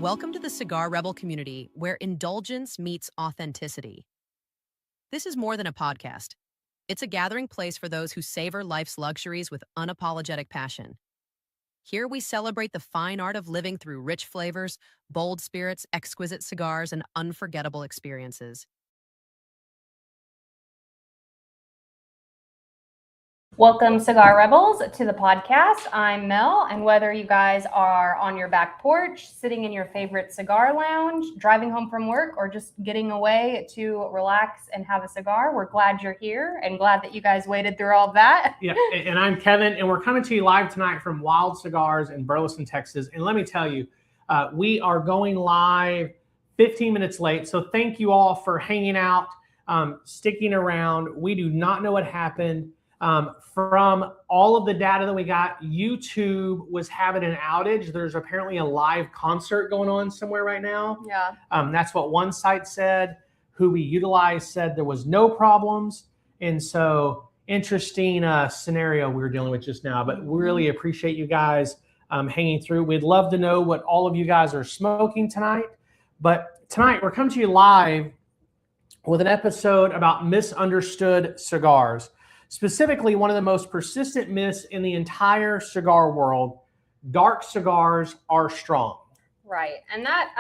Welcome to the Cigar Rebel community, where indulgence meets authenticity. This is more than a podcast. It's a gathering place for those who savor life's luxuries with unapologetic passion. Here we celebrate the fine art of living through rich flavors, bold spirits, exquisite cigars, and unforgettable experiences. Welcome, Cigar Rebels, to the podcast. I'm Mel, and whether you guys are on your back porch, sitting in your favorite cigar lounge, driving home from work, or just getting away to relax and have a cigar, we're glad you're here and glad that you guys waited through all that. Yeah, and I'm Kevin, and we're coming to you live tonight from Wild Cigars in Burleson, Texas. And let me tell you, we are going live 15 minutes late, so thank you all for hanging out, sticking around. We do not know what happened. From all of the data that we got, YouTube was having an outage. There's apparently a live concert going on somewhere right now. Yeah. That's what one site said. Who we utilized said there was no problems. And so interesting scenario we were dealing with just now, but we really appreciate you guys hanging through. We'd love to know what all of you guys are smoking tonight. But tonight we're coming to you live with an episode about misunderstood cigars. Specifically, one of the most persistent myths in the entire cigar world: dark cigars are strong. Right. And that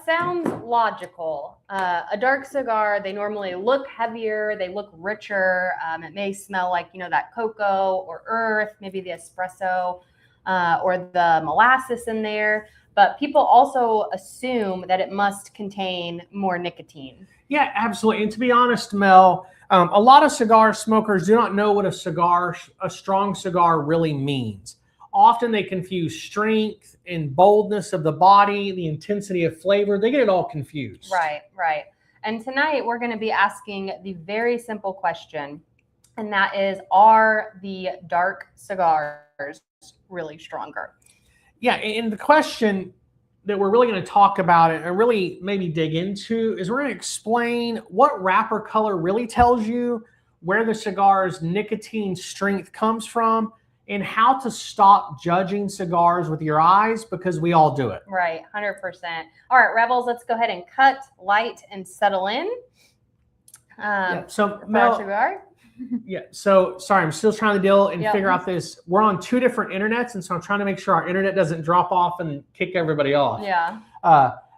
sounds logical. A dark cigar, they normally look heavier, they look richer. It may smell like, that cocoa or earth, maybe the espresso or the molasses in there. But people also assume that it must contain more nicotine. Yeah, absolutely. And to be honest, Mel, a lot of cigar smokers do not know what a strong cigar really means. Often they confuse strength and boldness of the body, the intensity of flavor. They get it all confused. Right. And tonight we're going to be asking the very simple question, and that is, are the dark cigars really stronger? Yeah, and the question that we're really going to talk about and really maybe dig into is we're going to explain what wrapper color really tells you where the cigar's nicotine strength comes from and how to stop judging cigars with your eyes, because we all do it. Right, 100%. All right, Rebels, let's go ahead and cut, light, and settle in. So Mel, cigar. Yeah. So sorry, I'm still trying to deal and figure out this. We're on two different internets, and so I'm trying to make sure our internet doesn't drop off and kick everybody off. Yeah.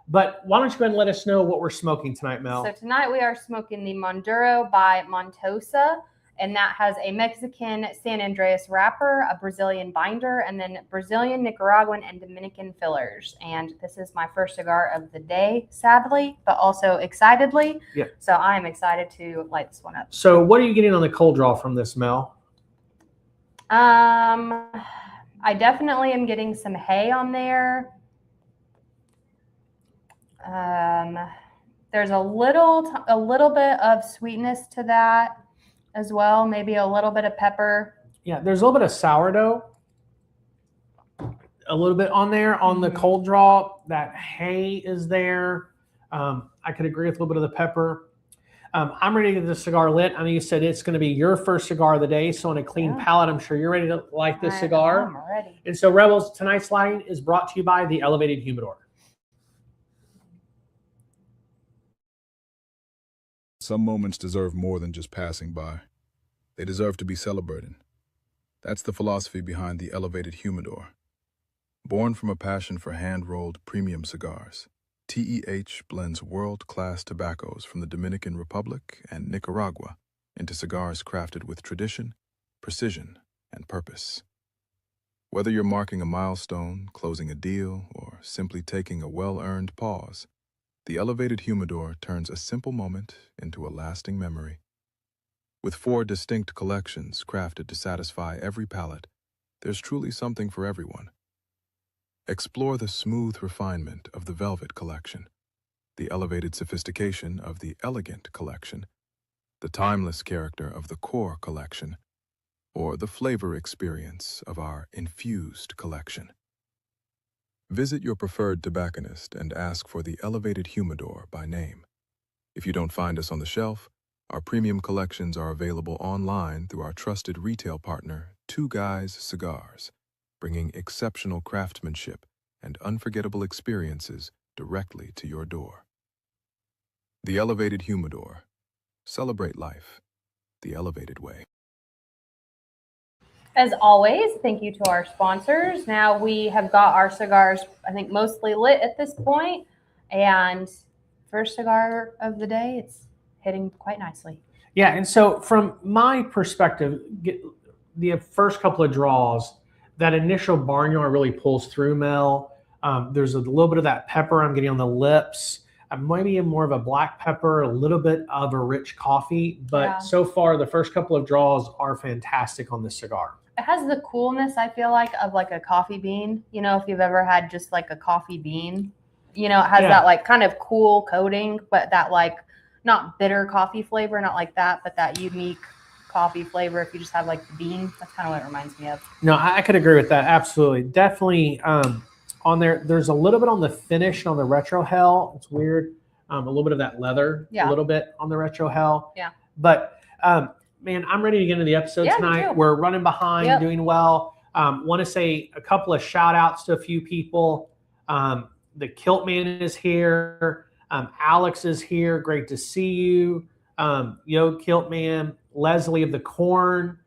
But why don't you go ahead and let us know what we're smoking tonight, Mel? So tonight we are smoking the Maduro by Montosa, and that has a Mexican San Andreas wrapper, a Brazilian binder, and then Brazilian, Nicaraguan, and Dominican fillers. And this is my first cigar of the day, sadly, but also excitedly. Yeah. So I am excited to light this one up. So what are you getting on the cold draw from this, Mel? I definitely am getting some hay on there. There's a little bit of sweetness to that as well, maybe a little bit of pepper. Yeah, there's a little bit of sourdough, a little bit on there on the cold draw. That hay is there. I could agree with a little bit of the pepper. I'm ready to get this cigar lit. I know you said it's going to be your first cigar of the day, so on a clean palate, I'm sure you're ready to light this cigar. I'm ready. And so, Rebels, tonight's lighting is brought to you by the Elevated Humidor. Some moments deserve more than just passing by. They deserve to be celebrated. That's the philosophy behind the Elevated Humidor. Born from a passion for hand-rolled premium cigars, TEH blends world-class tobaccos from the Dominican Republic and Nicaragua into cigars crafted with tradition, precision, and purpose. Whether you're marking a milestone, closing a deal, or simply taking a well-earned pause, the Elevated Humidor turns a simple moment into a lasting memory. With 4 distinct collections crafted to satisfy every palate, there's truly something for everyone. Explore the smooth refinement of the Velvet Collection, the elevated sophistication of the Elegant Collection, the timeless character of the Core Collection, or the flavor experience of our Infused Collection. Visit your preferred tobacconist and ask for the Elevated Humidor by name. If you don't find us on the shelf, our premium collections are available online through our trusted retail partner, Two Guys Cigars, bringing exceptional craftsmanship and unforgettable experiences directly to your door. The Elevated Humidor. Celebrate life the elevated way. As always, thank you to our sponsors. Now we have got our cigars, I think, mostly lit at this point. And first cigar of the day, it's hitting quite nicely. Yeah, and so from my perspective, the first couple of draws, that initial barnyard really pulls through, Mel. There's a little bit of that pepper I'm getting on the lips. Maybe more of a black pepper, a little bit of a rich coffee. But so far, the first couple of draws are fantastic on this cigar. It has the coolness, I feel like, of like a coffee bean. You know, if you've ever had just like a coffee bean, you know, it has that like kind of cool coating, but that like not bitter coffee flavor, not like that, but that unique coffee flavor if you just have like the bean. That's kind of what it reminds me of. No, I could agree with that. Absolutely. Definitely on there's a little bit on the finish on the retro hell. It's weird. A little bit of that leather, a little bit on the retro hell. Yeah. But man, I'm ready to get into the episode tonight. We're running behind, doing well. Want to say a couple of shout outs to a few people. The Kilt Man is here. Alex is here. Great to see you. Yo, Kilt Man. Leslie of the Corn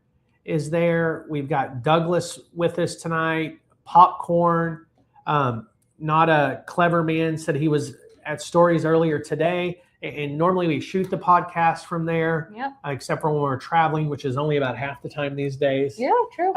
is there. We've got Douglas with us tonight. Popcorn. Not a Clever Man said he was at Stories earlier today. And normally we shoot the podcast from there, except for when we're traveling, which is only about half the time these days. Yeah, true.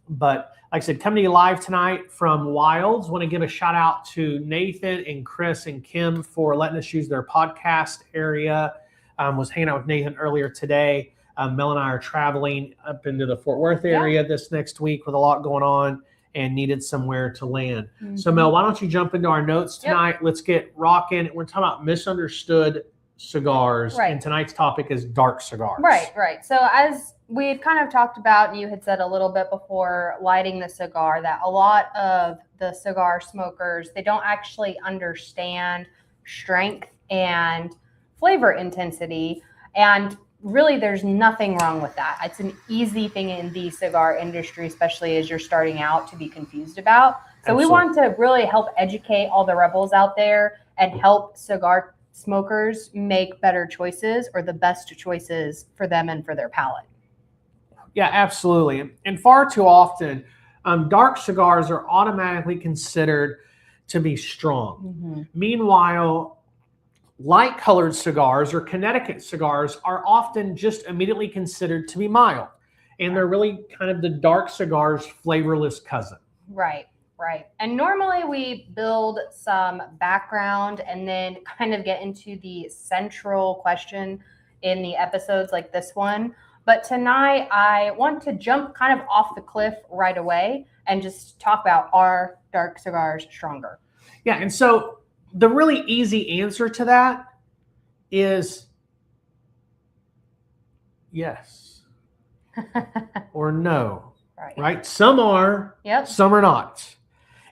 But like I said, coming to you live tonight from Wilds. Want to give a shout out to Nathan and Chris and Kim for letting us use their podcast area. Was hanging out with Nathan earlier today. Mel and I are traveling up into the Fort Worth area this next week with a lot going on and needed somewhere to land. So Mel, why don't you jump into our notes tonight? Let's get rocking. We're talking about misunderstood cigars, and tonight's topic is dark cigars. Right. So as we've kind of talked about, and you had said a little bit before lighting the cigar, that a lot of the cigar smokers, they don't actually understand strength and flavor intensity. And really, there's nothing wrong with that. It's an easy thing in the cigar industry, especially as you're starting out, to be confused about. So we want to really help educate all the rebels out there and help cigar smokers make better choices, or the best choices for them and for their palate. Yeah, absolutely. And far too often, dark cigars are automatically considered to be strong. Meanwhile, light colored cigars or Connecticut cigars are often just immediately considered to be mild. And they're really kind of the dark cigar's flavorless cousin. Right. And normally we build some background and then kind of get into the central question in the episodes like this one. But tonight I want to jump kind of off the cliff right away and just talk about, are dark cigars stronger? Yeah, and so the really easy answer to that is yes or no. Right? Some are, some are not.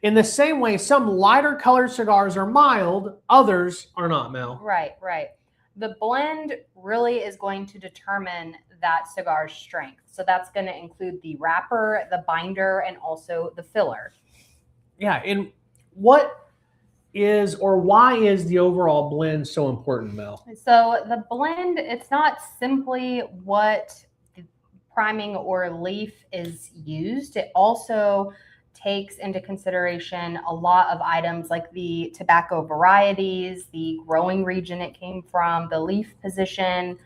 In the same way, some lighter colored cigars are mild, others are not, Mel. Right. The blend really is going to determine that cigar's strength. So that's going to include the wrapper, the binder, and also the filler. Yeah, and what is or why is the overall blend so important, Mel? So the blend, it's not simply what the priming or leaf is used. It also takes into consideration a lot of items like the tobacco varieties, the growing region it came from, the leaf position,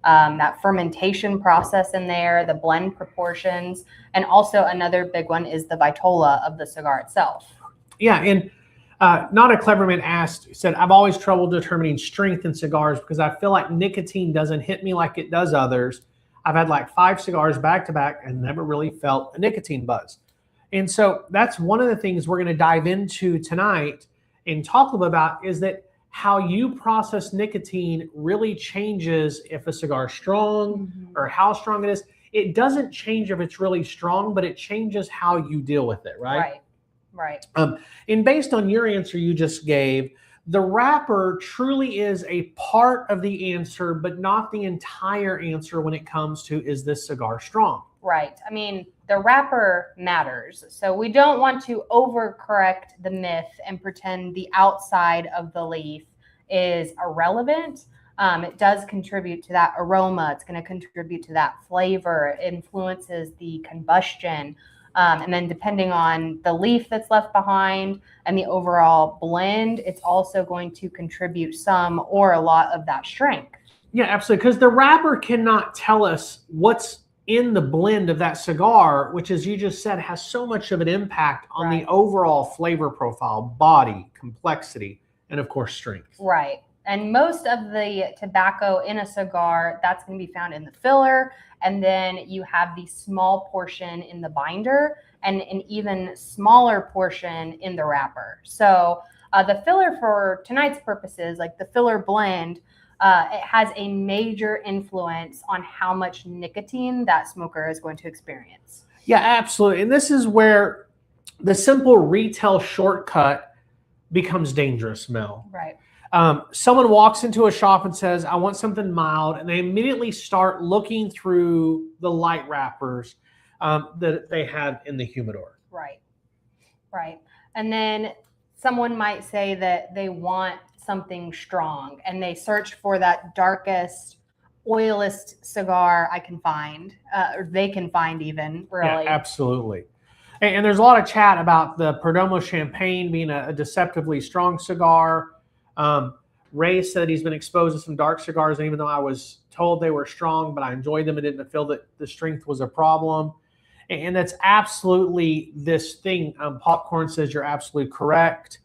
that fermentation process in there, the blend proportions, and also another big one is the vitola of the cigar itself. Yeah, and Not a Clever Man said, I've always trouble determining strength in cigars because I feel like nicotine doesn't hit me like it does others. I've had like 5 cigars back to back and never really felt a nicotine buzz. And so that's one of the things we're going to dive into tonight and talk a little about is that how you process nicotine really changes if a cigar is strong or how strong it is. It doesn't change if it's really strong, but it changes how you deal with it, right? Right. And based on your answer you just gave, the wrapper truly is a part of the answer, but not the entire answer when it comes to, is this cigar strong? Right. I mean, the wrapper matters. So we don't want to overcorrect the myth and pretend the outside of the leaf is irrelevant. It does contribute to that aroma. It's going to contribute to that flavor. It influences the combustion. And then depending on the leaf that's left behind and the overall blend, it's also going to contribute some or a lot of that strength. Yeah, absolutely. Because the wrapper cannot tell us what's in the blend of that cigar, which, as you just said, has so much of an impact on the overall flavor profile, body, complexity, and of course, strength. Right. And most of the tobacco in a cigar, that's going to be found in the filler. And then you have the small portion in the binder and an even smaller portion in the wrapper. So the filler, for tonight's purposes, like the filler blend, it has a major influence on how much nicotine that smoker is going to experience. Yeah, absolutely. And this is where the simple retail shortcut becomes dangerous, Mel. Right. Someone walks into a shop and says, I want something mild, and they immediately start looking through the light wrappers that they have in the humidor. Right. Right. And then someone might say that they want something strong, and they search for that darkest, oiliest cigar I can find, or they can find even, really. Yeah, absolutely. And there's a lot of chat about the Perdomo Champagne being a deceptively strong cigar. Ray said he's been exposed to some dark cigars, and even though I was told they were strong, but I enjoyed them and didn't feel that the strength was a problem. And that's absolutely this thing. Popcorn says you're absolutely correct.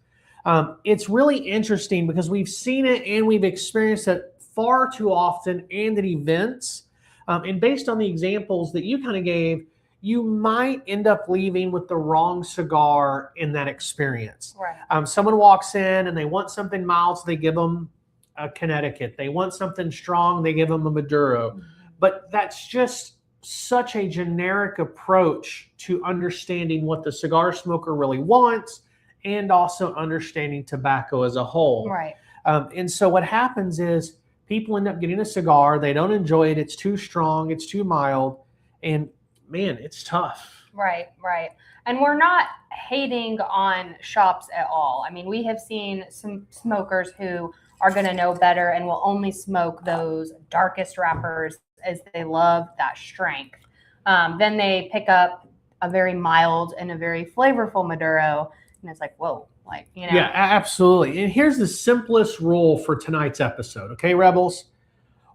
It's really interesting because we've seen it and we've experienced it far too often and at events. And based on the examples that you kind of gave, you might end up leaving with the wrong cigar in that experience. Right. Someone walks in and they want something mild, so they give them a Connecticut. They want something strong, they give them a Maduro. Mm-hmm. But that's just such a generic approach to understanding what the cigar smoker really wants and also understanding tobacco as a whole. Right. And so what happens is people end up getting a cigar, they don't enjoy it, it's too strong, it's too mild, and man, it's tough. Right, right. And we're not hating on shops at all. I mean, we have seen some smokers who are going to know better and will only smoke those darkest wrappers as they love that strength. Then they pick up a very mild and a very flavorful Maduro, and it's like, whoa, like, you know. Yeah, absolutely. And here's the simplest rule for tonight's episode, okay, Rebels?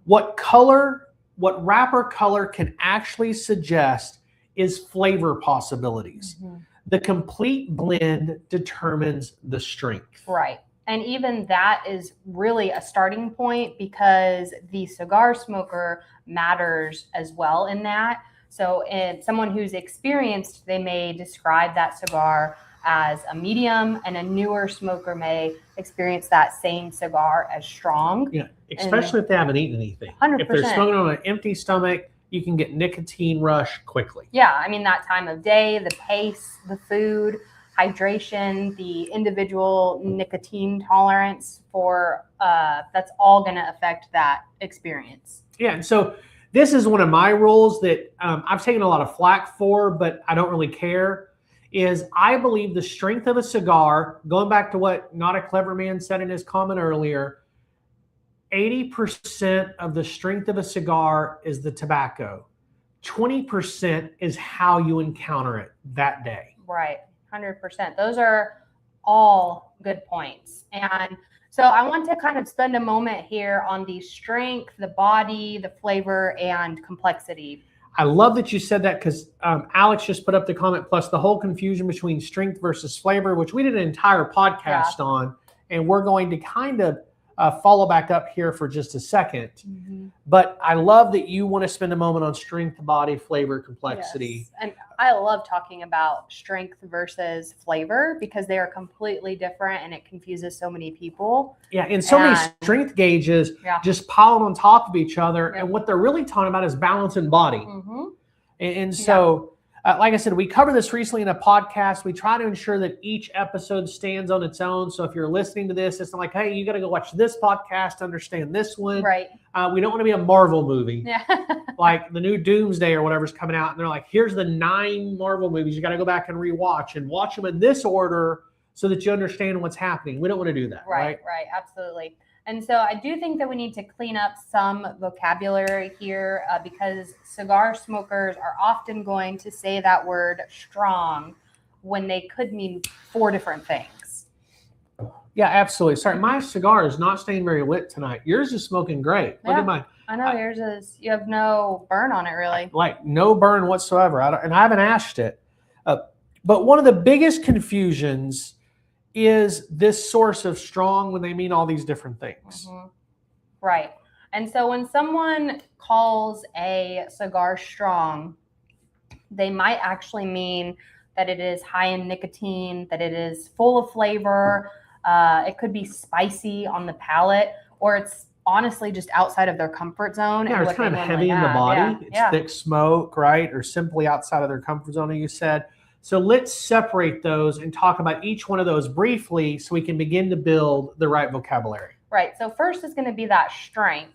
What wrapper color can actually suggest is flavor possibilities. Mm-hmm. The complete blend determines the strength. Right. And even that is really a starting point because the cigar smoker matters as well in that. So someone who's experienced, they may describe that cigar as a medium, and a newer smoker may experience that same cigar as strong. Yeah, especially if they haven't eaten anything. 100%. If they're smoking on an empty stomach, you can get nicotine rush quickly. Yeah, I mean, that time of day, the pace, the food, hydration, the individual nicotine tolerance for that's all going to affect that experience. Yeah, and so this is one of my rules that I've taken a lot of flack for, but I don't really care, is I believe the strength of a cigar, going back to what Not a Clever Man said in his comment earlier, 80% of the strength of a cigar is the tobacco. 20% is how you encounter it that day. Right, 100%. Those are all good points. And so I want to kind of spend a moment here on the strength, the body, the flavor, and complexity. I love that you said that because Alex just put up the comment, plus the whole confusion between strength versus flavor, which we did an entire podcast on, and we're going to kind of follow back up here for just a second. Mm-hmm. But I love that you want to spend a moment on strength, body, flavor, complexity. Yes. And I love talking about strength versus flavor because they are completely different and it confuses so many people. Yeah, and so many strength gauges just piled on top of each other. And what they're really talking about is balance and body. Mm-hmm. And so Like I said, we covered this recently in a podcast. We try to ensure that each episode stands on its own. So if you're listening to this, it's not like, hey, you got to go watch this podcast to understand this one. Right. We don't want to be a Marvel movie. Yeah. Like the new Doomsday or whatever's coming out. And they're like, here's the 9 Marvel movies. You got to go back and rewatch and watch them in this order so that you understand what's happening. We don't want to do that. Right. Absolutely. And so I do think that we need to clean up some vocabulary here because cigar smokers are often going to say that word strong when they could mean 4 different things. Yeah, absolutely. Sorry, my cigar is not staying very lit tonight. Yours is smoking great. Look Yeah. at mine. I know yours is, you have no burn on it really. Like no burn whatsoever. And I haven't ashed it. But one of the biggest confusions is this source of strong when they mean all these different things. Mm-hmm. Right. And so when someone calls a cigar strong, they might actually mean that it is high in nicotine, that it is full of flavor. It could be spicy on the palate, or it's honestly just outside of their comfort zone. Yeah, and it's what kind they of normally heavy in the have. body. It's Yeah. thick smoke, right? Or simply outside of their comfort zone, as you said. So let's separate those and talk about each one of those briefly so we can begin to build the right vocabulary. Right. So first is going to be that strength.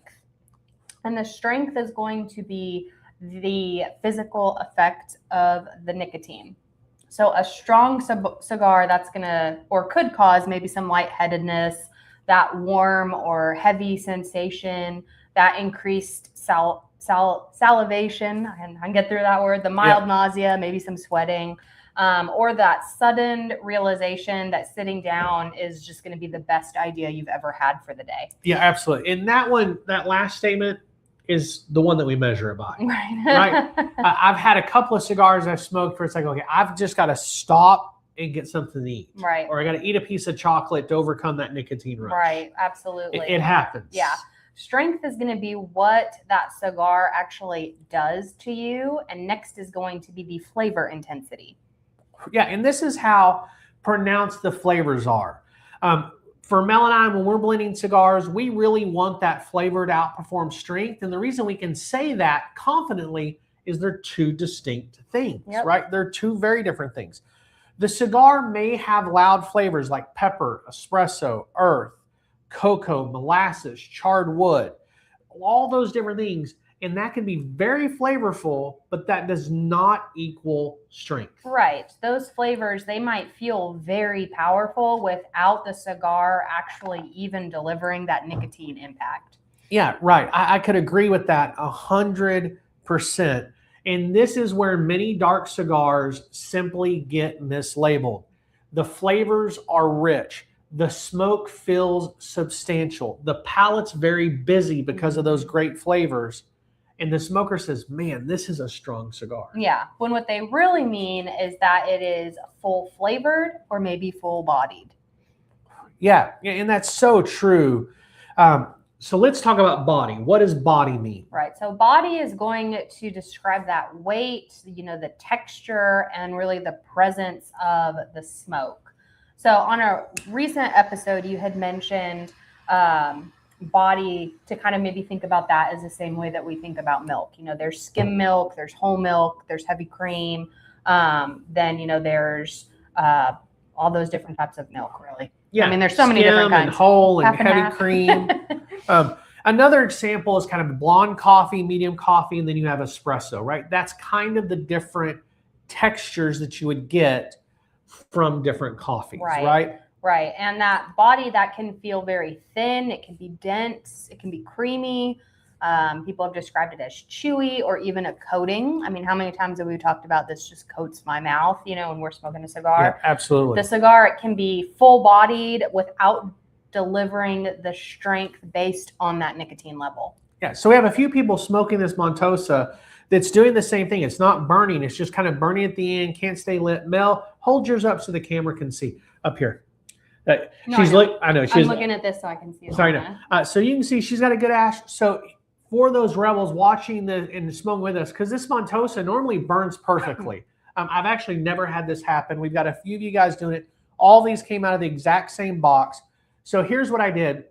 And the strength is going to be the physical effect of the nicotine. So a strong cigar that's going to, or could cause maybe some lightheadedness, that warm or heavy sensation, that increased salivation, I can get through that word, the mild nausea, maybe some sweating, or that sudden realization that sitting down is just going to be the best idea you've ever had for the day. Yeah, absolutely. And that one, that last statement is the one that we measure it by. Right. I've had a couple of cigars I've smoked where it's like, okay, I've just got to stop and get something to eat. Right. Or I got to eat a piece of chocolate to overcome that nicotine rush. Right. Absolutely. It happens. Yeah. Strength is going to be what that cigar actually does to you. And next is going to be the flavor intensity. Yeah. And this is how pronounced the flavors are. For Mel and I, when we're blending cigars, we really want that flavor to outperform strength. And the reason we can say that confidently is they're 2 distinct things, right? They're 2 very different things. The cigar may have loud flavors like pepper, espresso, earth, cocoa, molasses, charred wood, all those different things. And that can be very flavorful, but that does not equal strength. Right. Those flavors, they might feel very powerful without the cigar actually even delivering that nicotine impact. Yeah, right. I could agree with that 100%. And this is where many dark cigars simply get mislabeled. The flavors are rich. The smoke feels substantial. The palate's very busy because of those great flavors. And the smoker says, man, this is a strong cigar. Yeah. When what they really mean is that it is full flavored or maybe full bodied. Yeah. And that's so true. So let's talk about body. What does body mean? Right. So body is going to describe that weight, the texture and really the presence of the smoke. So on a recent episode, you had mentioned body to kind of maybe think about that as the same way that we think about milk. There's skim milk, there's whole milk, there's heavy cream. Then, there's all those different types of milk, really. Yeah. I mean, there's so many different kinds. And whole and Half and heavy half. cream. Another example is kind of blonde coffee, medium coffee, and then you have espresso, right? That's kind of the different textures that you would get from different coffees, right? Right. And that body that can feel very thin, it can be dense, it can be creamy. People have described it as chewy or even a coating. I mean, how many times have we talked about this just coats my mouth, when we're smoking a cigar? Yeah, absolutely. The cigar, it can be full bodied without delivering the strength based on that nicotine level. Yeah. So we have a few people smoking this Montosa that's doing the same thing. It's not burning. It's just kind of burning at the end. Can't stay lit. Mel, hold yours up so the camera can see up here. I'm looking at this so I can see it. Sorry, no. So you can see she's got a good ash. So for those rebels watching and smoking with us, because this Montosa normally burns perfectly. I've actually never had this happen. We've got a few of you guys doing it. All these came out of the exact same box. So here's what I did.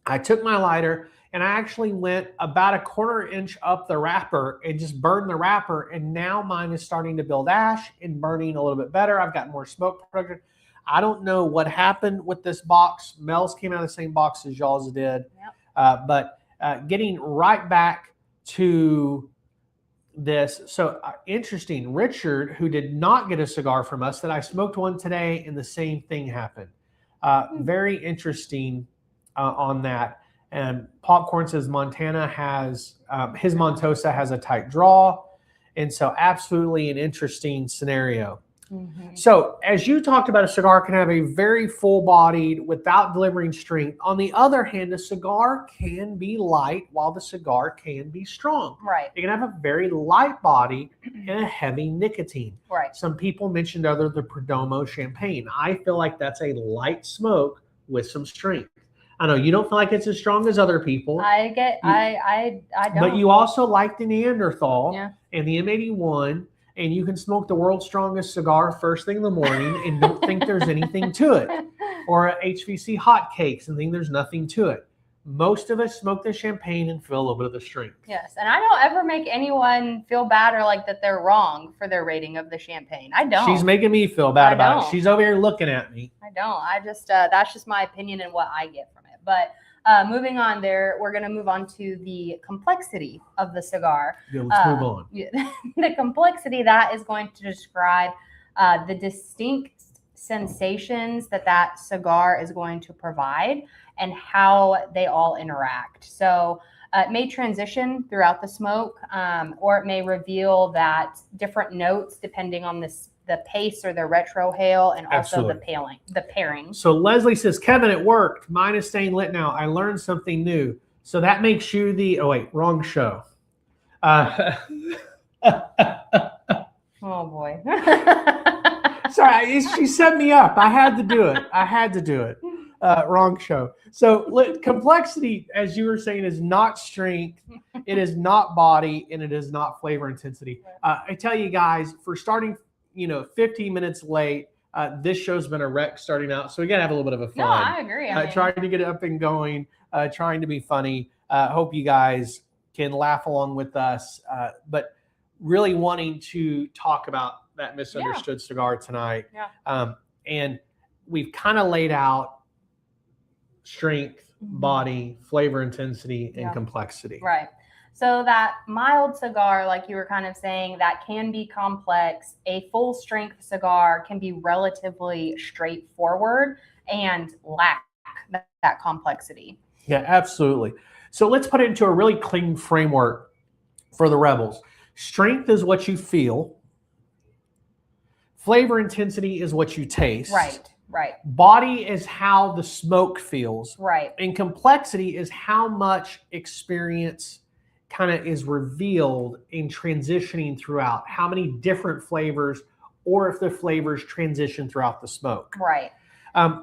I took my lighter And I actually went about a 1/4 inch up the wrapper and just burned the wrapper. And now mine is starting to build ash and burning a little bit better. I've got more smoke production. I don't know what happened with this box. Mel's came out of the same box as y'all's did. Yep. But getting right back to this. So interesting. Richard, who did not get a cigar from us, that I smoked one today and the same thing happened. Very interesting on that. And Popcorn says Montana has, his Montosa has a tight draw. And so absolutely an interesting scenario. Mm-hmm. So as you talked about, a cigar can have a very full-bodied without delivering strength. On the other hand, a cigar can be light while the cigar can be strong. Right. It can have a very light body and a heavy nicotine. Right. Some people mentioned the Perdomo champagne. I feel like that's a light smoke with some strength. I know you don't feel like it's as strong as other people. I don't. But you also like the Neanderthal Yeah. and the M81. And you can smoke the world's strongest cigar first thing in the morning and don't think there's anything to it. Or a HVC hotcakes and think there's nothing to it. Most of us smoke the champagne and feel a little bit of the strength. Yes, and I don't ever make anyone feel bad or like that they're wrong for their rating of the champagne. I don't. She's making me feel bad about it. She's over here looking at me. I don't. I just, that's just my opinion and what I get from it. But moving on there, we're going to move on to the complexity of the cigar. Yeah, let's move on. The complexity that is going to describe the distinct sensations that cigar is going to provide and how they all interact. So it may transition throughout the smoke, or it may reveal that different notes depending on the pace or the retrohale, and also the pairing. So Leslie says, Kevin, it worked. Mine is staying lit now. I learned something new. So that makes you the, oh wait, wrong show. Oh boy. Sorry, she set me up. I had to do it. Wrong show. So complexity, as you were saying, is not strength. It is not body, and it is not flavor intensity. I tell you guys, for starting 15 minutes late, this show's been a wreck starting out. So we got to have a little bit of a fun. No, I agree. Trying to get it up and going, trying to be funny. Hope you guys can laugh along with us. But really wanting to talk about that misunderstood cigar tonight. Yeah. And we've kind of laid out strength, body, flavor intensity, and complexity. Right. So that mild cigar, like you were kind of saying, that can be complex. A full strength cigar can be relatively straightforward and lack that complexity. Yeah, absolutely. So let's put it into a really clean framework for the Rebels. Strength is what you feel. Flavor intensity is what you taste. Right. Body is how the smoke feels. Right. And complexity is how much experience kind of is revealed in transitioning throughout, how many different flavors, or if the flavors transition throughout the smoke. Right.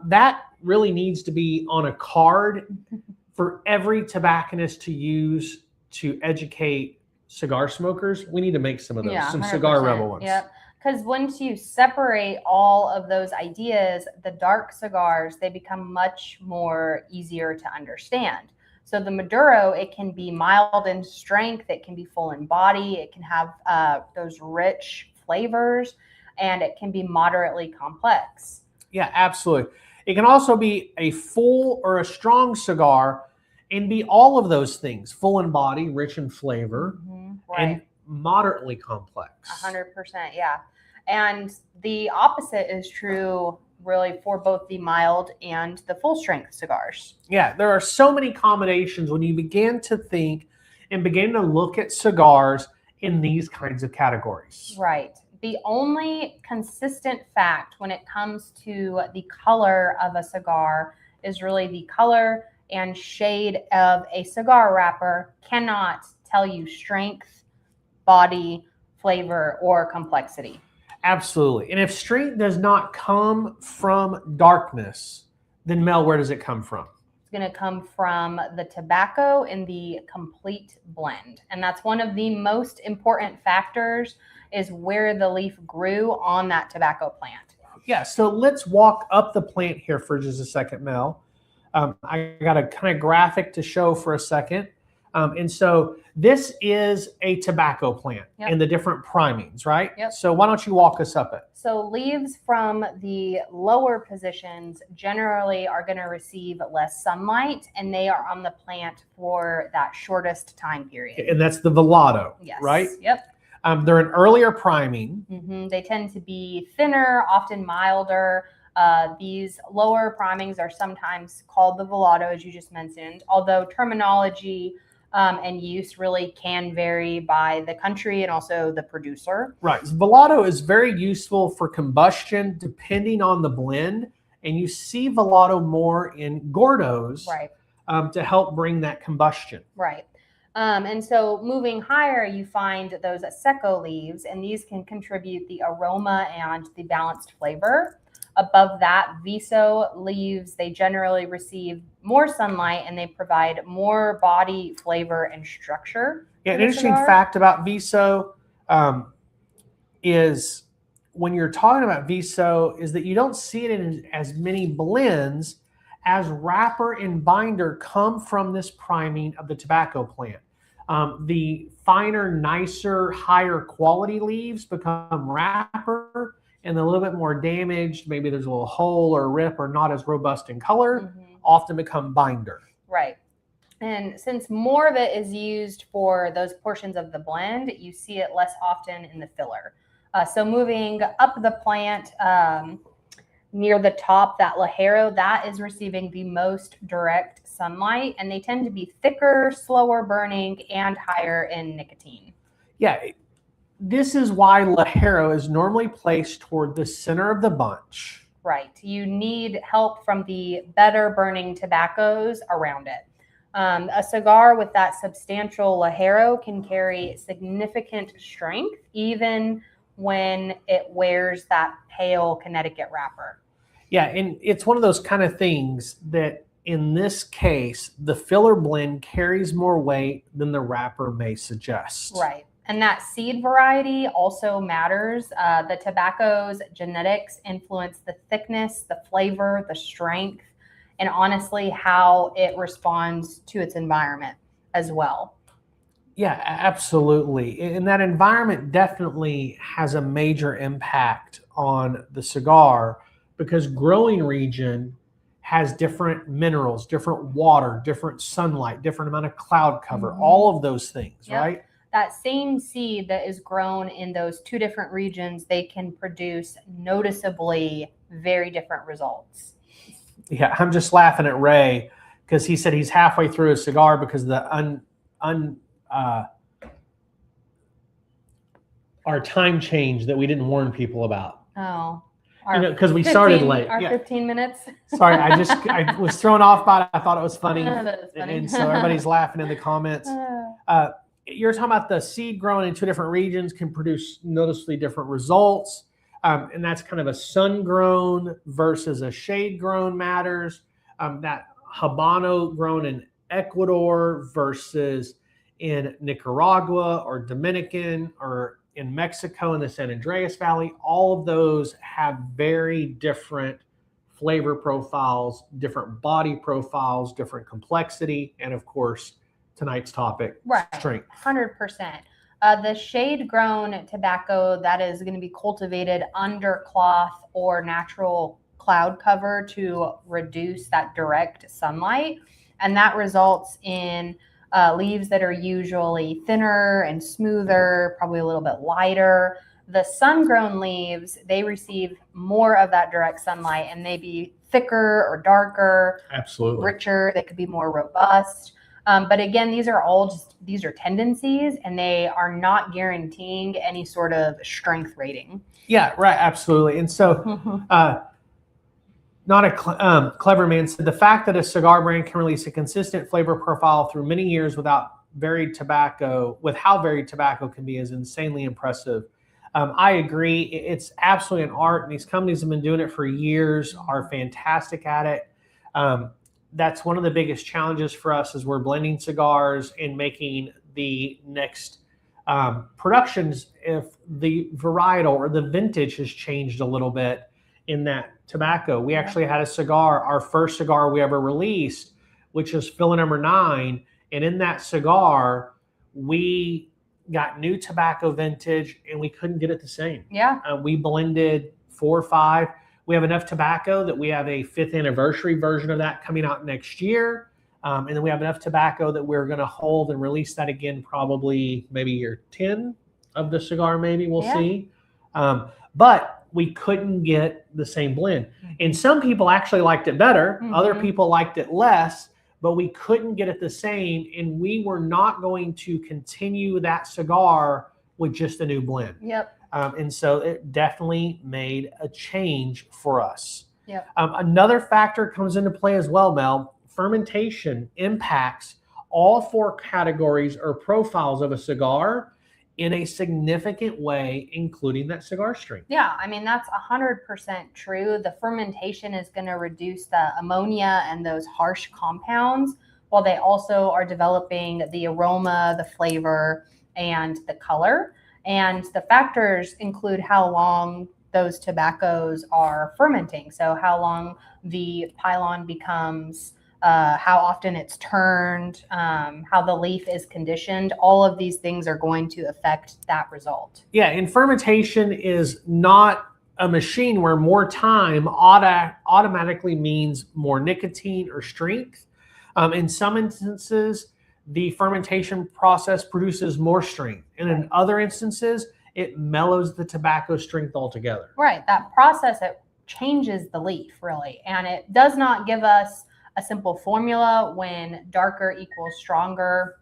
That really needs to be on a card for every tobacconist to use to educate cigar smokers. We need to make some of those, some 100%. Cigar Rebel ones. Yep. Because once you separate all of those ideas, the dark cigars, they become much more easier to understand. So the Maduro, it can be mild in strength, it can be full in body, it can have those rich flavors, and it can be moderately complex. Yeah, absolutely. It can also be a full or a strong cigar and be all of those things, full in body, rich in flavor, and moderately complex. 100%, yeah. And the opposite is true really for both the mild and the full strength cigars. Yeah, there are so many combinations when you begin to think and begin to look at cigars in these kinds of categories. Right. The only consistent fact when it comes to the color of a cigar is really the color and shade of a cigar wrapper cannot tell you strength, body, flavor, or complexity. Absolutely. And if strength does not come from darkness, then Mel, where does it come from? It's going to come from the tobacco in the complete blend. And that's one of the most important factors, is where the leaf grew on that tobacco plant. Yeah, so let's walk up the plant here for just a second, Mel. I got a kind of graphic to show for a second. And so this is a tobacco plant and the different primings, right? Yep. So why don't you walk us up it? So leaves from the lower positions generally are going to receive less sunlight, and they are on the plant for that shortest time period. And that's the Velato, Yes. right? Yep. They're an earlier priming. They tend to be thinner, often milder. These lower primings are sometimes called the Velato, as you just mentioned, although terminology and use really can vary by the country and also the producer. Right. So Velato is very useful for combustion depending on the blend. And you see Velato more in Gordos to help bring that combustion. Right. And so moving higher, you find those Seco leaves, and these can contribute the aroma and the balanced flavor. Above that, Viso leaves, they generally receive more sunlight and they provide more body flavor and structure. Yeah, an interesting fact about Viso is when you're talking about Viso is that you don't see it in as many blends as wrapper and binder come from this priming of the tobacco plant. The finer, nicer, higher quality leaves become wrapper, and a little bit more damaged, maybe there's a little hole or rip or not as robust in color, often become binder. Right. And since more of it is used for those portions of the blend, you see it less often in the filler. So moving up the plant near the top, that Ligero, that is receiving the most direct sunlight, and they tend to be thicker, slower burning, and higher in nicotine. Yeah. This is why Ligero is normally placed toward the center of the bunch. Right. You need help from the better burning tobaccos around it. A cigar with that substantial Ligero can carry significant strength even when it wears that pale Connecticut wrapper. Yeah, and it's one of those kind of things that in this case, the filler blend carries more weight than the wrapper may suggest. Right. And that seed variety also matters. The tobacco's genetics influence the thickness, the flavor, the strength, and honestly, how it responds to its environment as well. Yeah, absolutely. And that environment definitely has a major impact on the cigar because growing region has different minerals, different water, different sunlight, different amount of cloud cover, all of those things, right? That same seed that is grown in those two different regions, they can produce noticeably very different results. Yeah, I'm just laughing at Ray because he said he's halfway through a cigar because the our time change that we didn't warn people about. Oh, because we started late. Our 15 minutes. Sorry, I was thrown off by it. I thought it was funny, That is funny. and so everybody's laughing in the comments. You're talking about the seed grown in two different regions can produce noticeably different results. And that's kind of a sun-grown versus a shade-grown matters. That Habano grown in Ecuador versus in Nicaragua or Dominican or in Mexico in the San Andreas Valley, all of those have very different flavor profiles, different body profiles, different complexity, and of course, tonight's topic, strength. 100%. The shade-grown tobacco that is going to be cultivated under cloth or natural cloud cover to reduce that direct sunlight, and that results in leaves that are usually thinner and smoother, probably a little bit lighter. The sun-grown leaves, they receive more of that direct sunlight and may be thicker or darker, richer. They could be more robust. But again, these are tendencies, and they are not guaranteeing any sort of strength rating. Yeah, right. Absolutely. And so, not a clever man said the fact that a cigar brand can release a consistent flavor profile through many years with how varied tobacco can be is insanely impressive. I agree. It's absolutely an art, and these companies have been doing it for years, are fantastic at it. That's one of the biggest challenges for us as we're blending cigars and making the next productions if the varietal or the vintage has changed a little bit in that tobacco. We actually had a cigar, our first cigar we ever released, which was filler number 9. And in that cigar, we got new tobacco vintage and we couldn't get it the same. Yeah. We blended 4 or 5. We have enough tobacco that we have a 5th anniversary version of that coming out next year. And then we have enough tobacco that we're going to hold and release that again, probably maybe year 10 of the cigar, maybe we'll see. But we couldn't get the same blend. And some people actually liked it better. Other people liked it less, but we couldn't get it the same. And we were not going to continue that cigar with just a new blend. Yep. And so it definitely made a change for us. Yep. Another factor comes into play as well, Mel. Fermentation impacts all 4 categories or profiles of a cigar in a significant way, including that cigar strength. Yeah, I mean, that's 100% true. The fermentation is going to reduce the ammonia and those harsh compounds, while they also are developing the aroma, the flavor, and the color. And the factors include how long those tobaccos are fermenting. So how long the pylon becomes, how often it's turned, how the leaf is conditioned. All of these things are going to affect that result. Yeah, and fermentation is not a machine where more time automatically means more nicotine or strength. In some instances, the fermentation process produces more strength. And in other instances, it mellows the tobacco strength altogether. Right. That process, it changes the leaf, really. And it does not give us a simple formula when darker equals stronger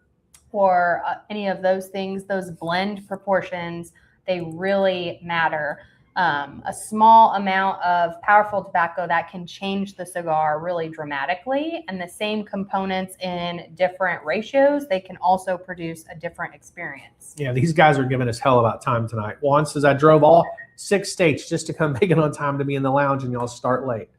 or any of those things. Those blend proportions, they really matter. A small amount of powerful tobacco that can change the cigar really dramatically, and the same components in different ratios, they can also produce a different experience. Yeah, these guys are giving us hell about time tonight. Juan says, I drove all 6 states just to come make it on time to be in the lounge, and y'all start late.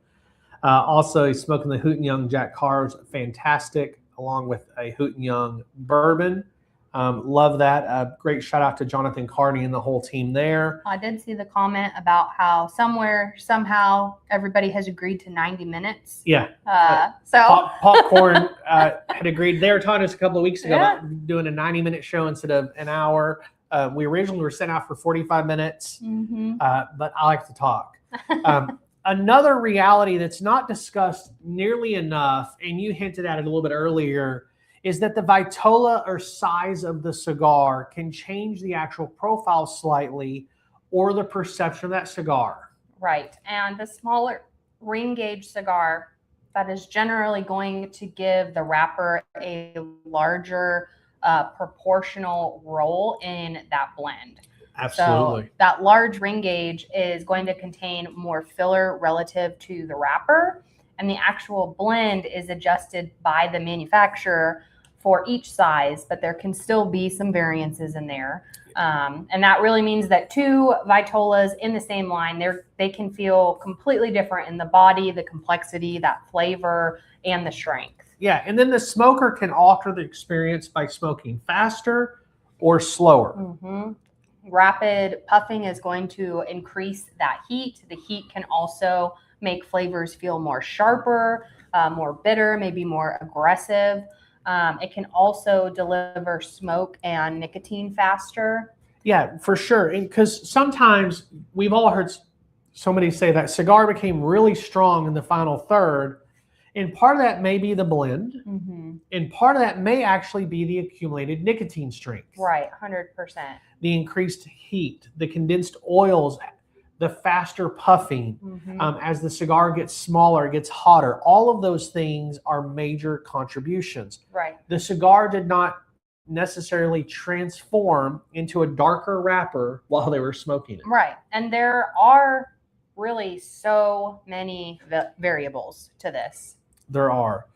Also, he's smoking the Hoot & Young Jack Cars, fantastic, along with a Hoot & Young bourbon. Love that. Great shout out to Jonathan Carney and the whole team there. I did see the comment about how somehow everybody has agreed to 90 minutes. Yeah. Popcorn had agreed. They were talking to us a couple of weeks ago about doing a 90-minute show instead of an hour. We originally were sent out for 45 minutes, but I like to talk. Another reality that's not discussed nearly enough, and you hinted at it a little bit earlier, is that the vitola or size of the cigar can change the actual profile slightly or the perception of that cigar. Right. And the smaller ring gauge cigar, that is generally going to give the wrapper a larger proportional role in that blend. Absolutely. So that large ring gauge is going to contain more filler relative to the wrapper, and the actual blend is adjusted by the manufacturer for each size, but there can still be some variances in there. And that really means that 2 vitolas in the same line, they can feel completely different in the body, the complexity, that flavor, and the strength. Yeah, and then the smoker can alter the experience by smoking faster or slower. Rapid puffing is going to increase that heat. The heat can also make flavors feel more sharper, more bitter, maybe more aggressive. It can also deliver smoke and nicotine faster. Yeah, for sure. And because sometimes we've all heard somebody say that cigar became really strong in the final third. And part of that may be the blend. And part of that may actually be the accumulated nicotine strength. Right, 100%. The increased heat, the condensed oils, the faster puffing. As the cigar gets smaller, it gets hotter. All of those things are major contributions. Right. The cigar did not necessarily transform into a darker wrapper while they were smoking it. Right. And there are really so many variables to this. There are.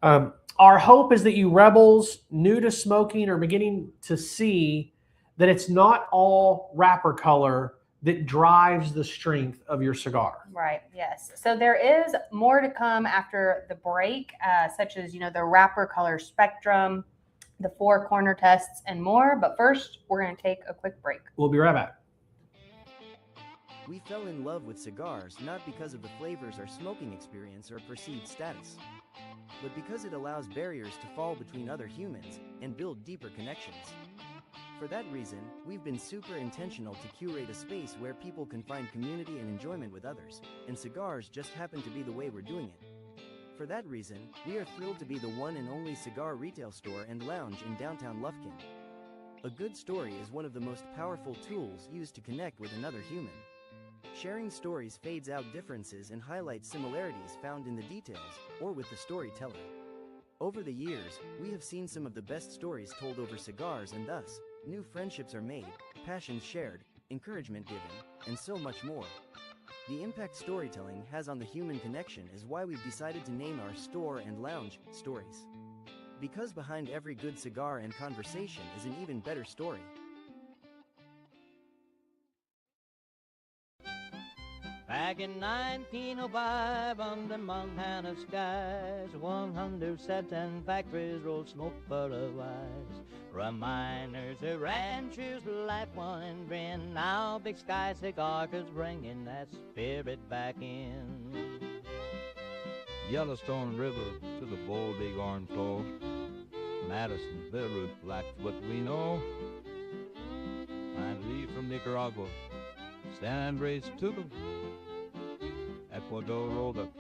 Our hope is that you rebels new to smoking are beginning to see that it's not all wrapper color that drives the strength of your cigar. Right. Yes. So there is more to come after the break, such as, the wrapper color spectrum, the 4 corner tests, and more. But first, we're going to take a quick break. We'll be right back. We fell in love with cigars not because of the flavors or smoking experience or perceived status, but because it allows barriers to fall between other humans and build deeper connections. For that reason, we've been super intentional to curate a space where people can find community and enjoyment with others, and cigars just happen to be the way we're doing it. For that reason, we are thrilled to be the one and only cigar retail store and lounge in downtown Lufkin. A good story is one of the most powerful tools used to connect with another human. Sharing stories fades out differences and highlights similarities found in the details or with the storyteller. Over the years, we have seen some of the best stories told over cigars, and thus, new friendships are made, passions shared, encouragement given, and so much more. The impact storytelling has on the human connection is why we've decided to name our store and lounge Stories. Because behind every good cigar and conversation is an even better story. Back in 1905, under Montana skies, 100 satin factories rolled smoke for a while. Reminders of ranchers' life, one and grin. Now Big Sky Cigar is bringing that spirit back in. Yellowstone River to the bold bighorn flow. Madison, Beirut, Blackfoot, we know. Pine Leaf from Nicaragua, San Andres, Tuba, Ecuador rolled up.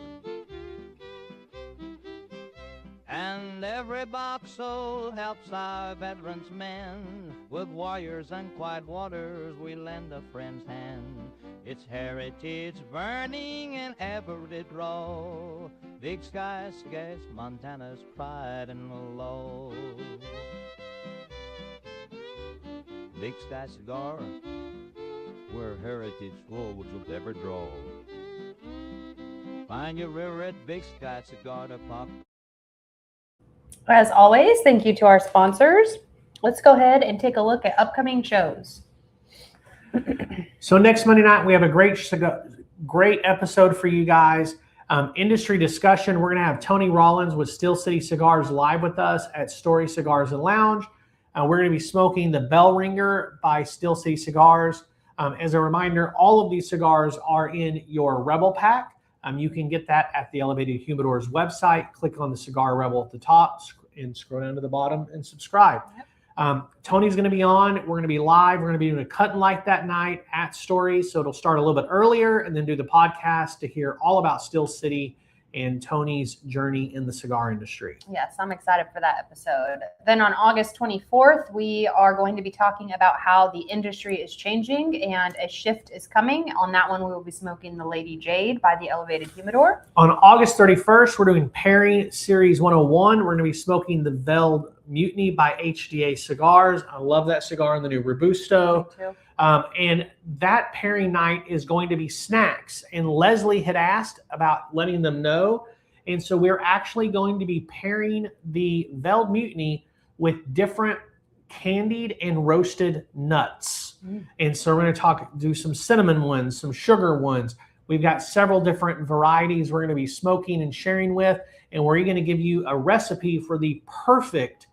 And every box sold helps our veterans men. With warriors and quiet waters, we lend a friend's hand. It's heritage burning in every draw. Big Sky Cigars, Montana's pride and law. Big Sky Cigar, where heritage flows will ever draw. Find your river at Big Sky Cigar Depot. As always, thank you to our sponsors. Let's go ahead and take a look at upcoming shows. So next Monday night, we have a great episode for you guys. Industry discussion. We're going to have Tony Rollins with Steel City Cigars live with us at Story Cigars and Lounge. We're going to be smoking the Bell Ringer by Steel City Cigars. As a reminder, all of these cigars are in your Rebel pack. You can get that at the Elevated Humidor's website. Click on the Cigar Rebel at the top and scroll down to the bottom and subscribe. Yep. Tony's going to be on. We're going to be live. We're going to be doing a cut and light that night at Story. So it'll start a little bit earlier and then do the podcast to hear all about Steel City and Tony's journey in the cigar industry. Yes, I'm excited for that episode. Then on August 24th, we are going to be talking about how the industry is changing and a shift is coming. On that one, we will be smoking the Lady Jade by the Elevated Humidor. On August 31st, we're doing Pairing Series 101. We're going to be smoking the Veld Mutiny by HDA Cigars. I love that cigar in the new Robusto. Me too. And that pairing night is going to be snacks. And Leslie had asked about letting them know. And so we're actually going to be pairing the Veld Mutiny with different candied and roasted nuts. And so we're going to do some cinnamon ones, some sugar ones. We've got several different varieties we're going to be smoking and sharing with. And we're going to give you a recipe for the perfect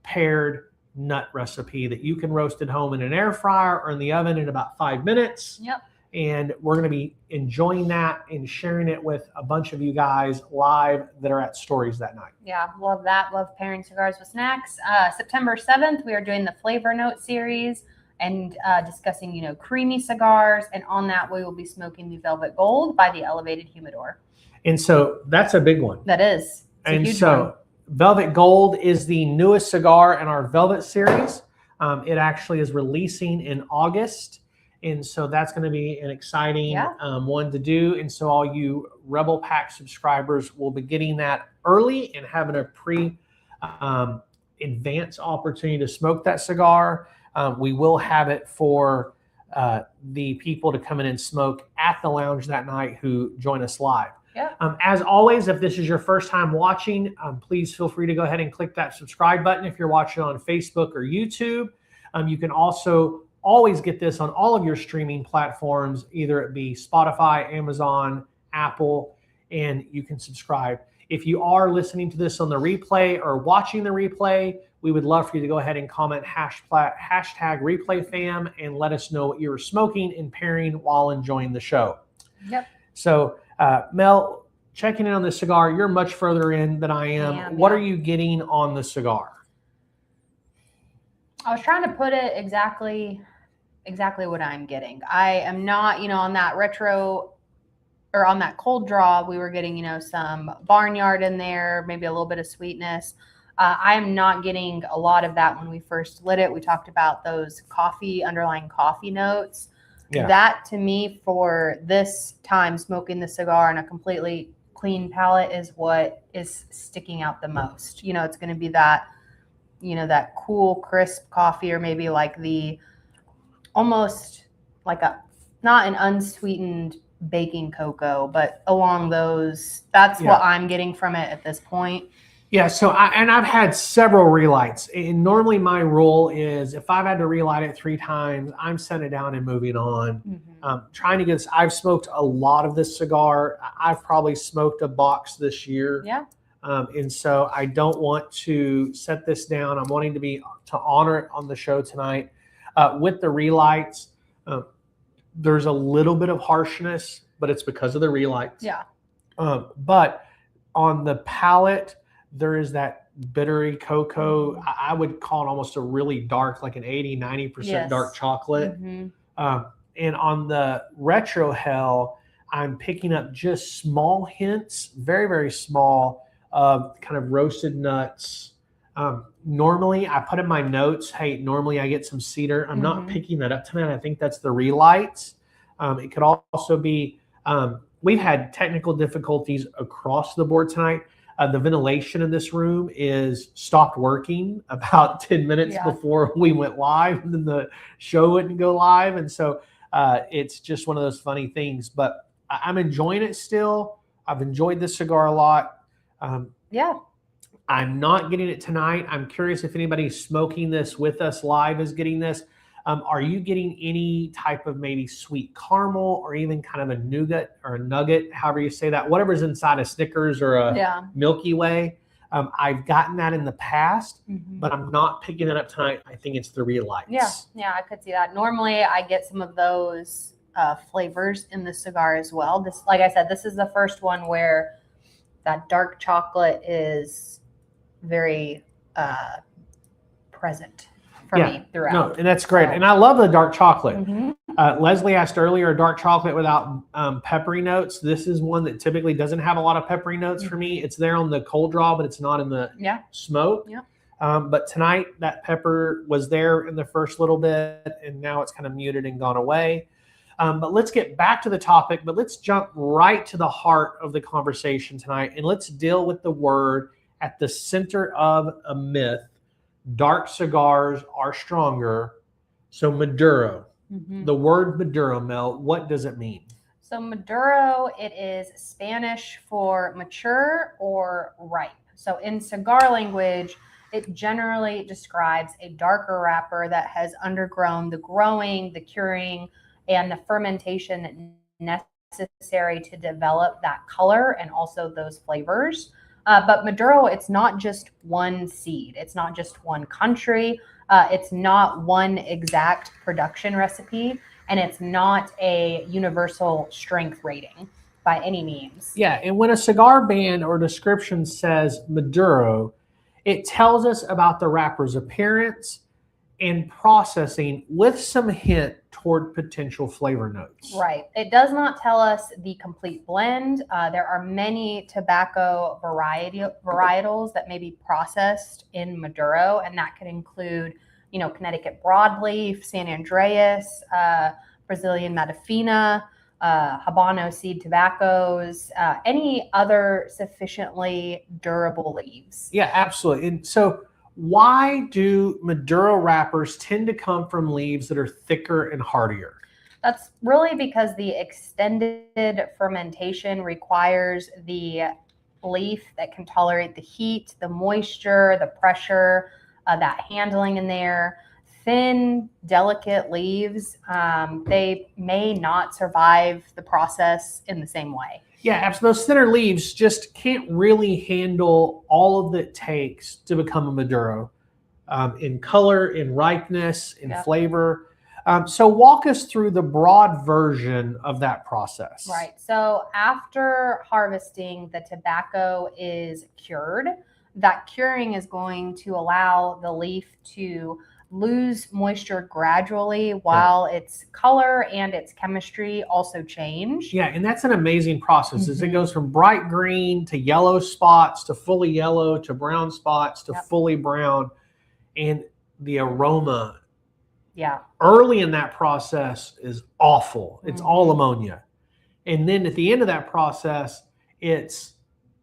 paired nut recipe that you can roast at home in an air fryer or in the oven in about 5 minutes. Yep. And we're going to be enjoying that and sharing it with a bunch of you guys live that are at Stories that night. Yeah, love that. Love pairing cigars with snacks. September 7th, we are doing the Flavor Note series and discussing, creamy cigars. And on that, we will be smoking the Velvet Gold by the Elevated Humidor. And so that's a big one. That is. It's a And huge so one. Velvet Gold is the newest cigar in our Velvet series. It actually is releasing in August. And so that's going to be an exciting one to do. And so all you Rebel Pack subscribers will be getting that early and having a advance opportunity to smoke that cigar. We will have it for the people to come in and smoke at the lounge that night who join us live. Yeah. As always, if this is your first time watching, please feel free to go ahead and click that subscribe button if you're watching on Facebook or YouTube. You can also always get this on all of your streaming platforms, either it be Spotify, Amazon, Apple, and you can subscribe. If you are listening to this on the replay or watching the replay, we would love for you to go ahead and comment hashtag replay fam and let us know what you were smoking and pairing while enjoying the show. Yep. So Mel, checking in on the cigar, you're much further in than I am. What yeah. are you getting on the cigar? I was trying to put it exactly what I'm getting. I am not, on that retro or on that cold draw, we were getting, some barnyard in there, maybe a little bit of sweetness. I am not getting a lot of that when we first lit it. We talked about those underlying coffee notes. Yeah. That to me, for this time smoking the cigar on a completely clean palate, is what is sticking out the most. It's going to be that, that cool, crisp coffee, or maybe like the almost like not an unsweetened baking cocoa, but along those, that's what I'm getting from it at this point. Yeah, so I've had several relights, and normally my rule is if I've had to relight it 3 times, I'm setting it down and moving on. Trying to get this. I've smoked a lot of this cigar. I've probably smoked a box this year. Yeah. And so I don't want to set this down. I'm wanting to honor it on the show tonight. With the relights, there's a little bit of harshness, but it's because of the relights. Yeah. But on the palate, there is that bittery cocoa. I would call it almost a really dark, like an 80-90% dark chocolate. And on the retro hell, I'm picking up just small hints, very, very small, of kind of roasted nuts. Normally, I put in my notes, hey, normally I get some cedar. I'm not picking that up tonight. I think that's the relights. It could also be, we've had technical difficulties across the board tonight. The ventilation in this room stopped working about 10 minutes before we went live, and then the show wouldn't go live. And so it's just one of those funny things, but I'm enjoying it still. I've enjoyed this cigar a lot. I'm not getting it tonight. I'm curious if anybody smoking this with us live is getting this. Are you getting any type of maybe sweet caramel or even kind of a nougat or a nugget, however you say that, whatever's inside a Snickers or a Milky Way? I've gotten that in the past, but I'm not picking it up tonight. I think it's the relights. Yeah, I could see that. Normally I get some of those flavors in the cigar as well. This, like I said, this is the first one where that dark chocolate is very present for me throughout. No, and that's great. And I love the dark chocolate. Leslie asked earlier, dark chocolate without peppery notes. This is one that typically doesn't have a lot of peppery notes for me. It's there on the cold draw, but it's not in the smoke. But tonight, that pepper was there in the first little bit, and now it's kind of muted and gone away. But let's get back to the topic, but let's jump right to the heart of the conversation tonight, and let's deal with the word at the center of a myth. Dark cigars are stronger. So Maduro, the word Maduro, Mel, what does it mean? So Maduro, it is Spanish for mature or ripe. So in cigar language, it generally describes a darker wrapper that has undergone the growing, the curing, and the fermentation necessary to develop that color and also those flavors. But Maduro, it's not just one seed. It's not just one country. It's not one exact production recipe. And it's not a universal strength rating by any means. Yeah, and when a cigar band or description says Maduro, it tells us about the wrapper's appearance and processing with some hint toward potential flavor notes. Right. It does not tell us the complete blend. There are many tobacco varietals that may be processed in Maduro, and that could include, Connecticut broadleaf, San Andreas, Brazilian Matafina, Habano seed tobaccos, any other sufficiently durable leaves. Yeah, absolutely. And so why do Maduro wrappers tend to come from leaves that are thicker and hardier? That's really because the extended fermentation requires the leaf that can tolerate the heat, the moisture, the pressure, that handling in there. Thin, delicate leaves, they may not survive the process in the same way. Yeah, absolutely. Those thinner leaves just can't really handle all of it takes to become a Maduro in color, in ripeness, in flavor. So walk us through the broad version of that process. Right. So after harvesting, the tobacco is cured. That curing is going to allow the leaf to lose moisture gradually while its color and its chemistry also change. Yeah, and that's an amazing process. As it goes from bright green to yellow spots to fully yellow to brown spots to fully brown. And the aroma early in that process is awful. It's all ammonia. And then at the end of that process, is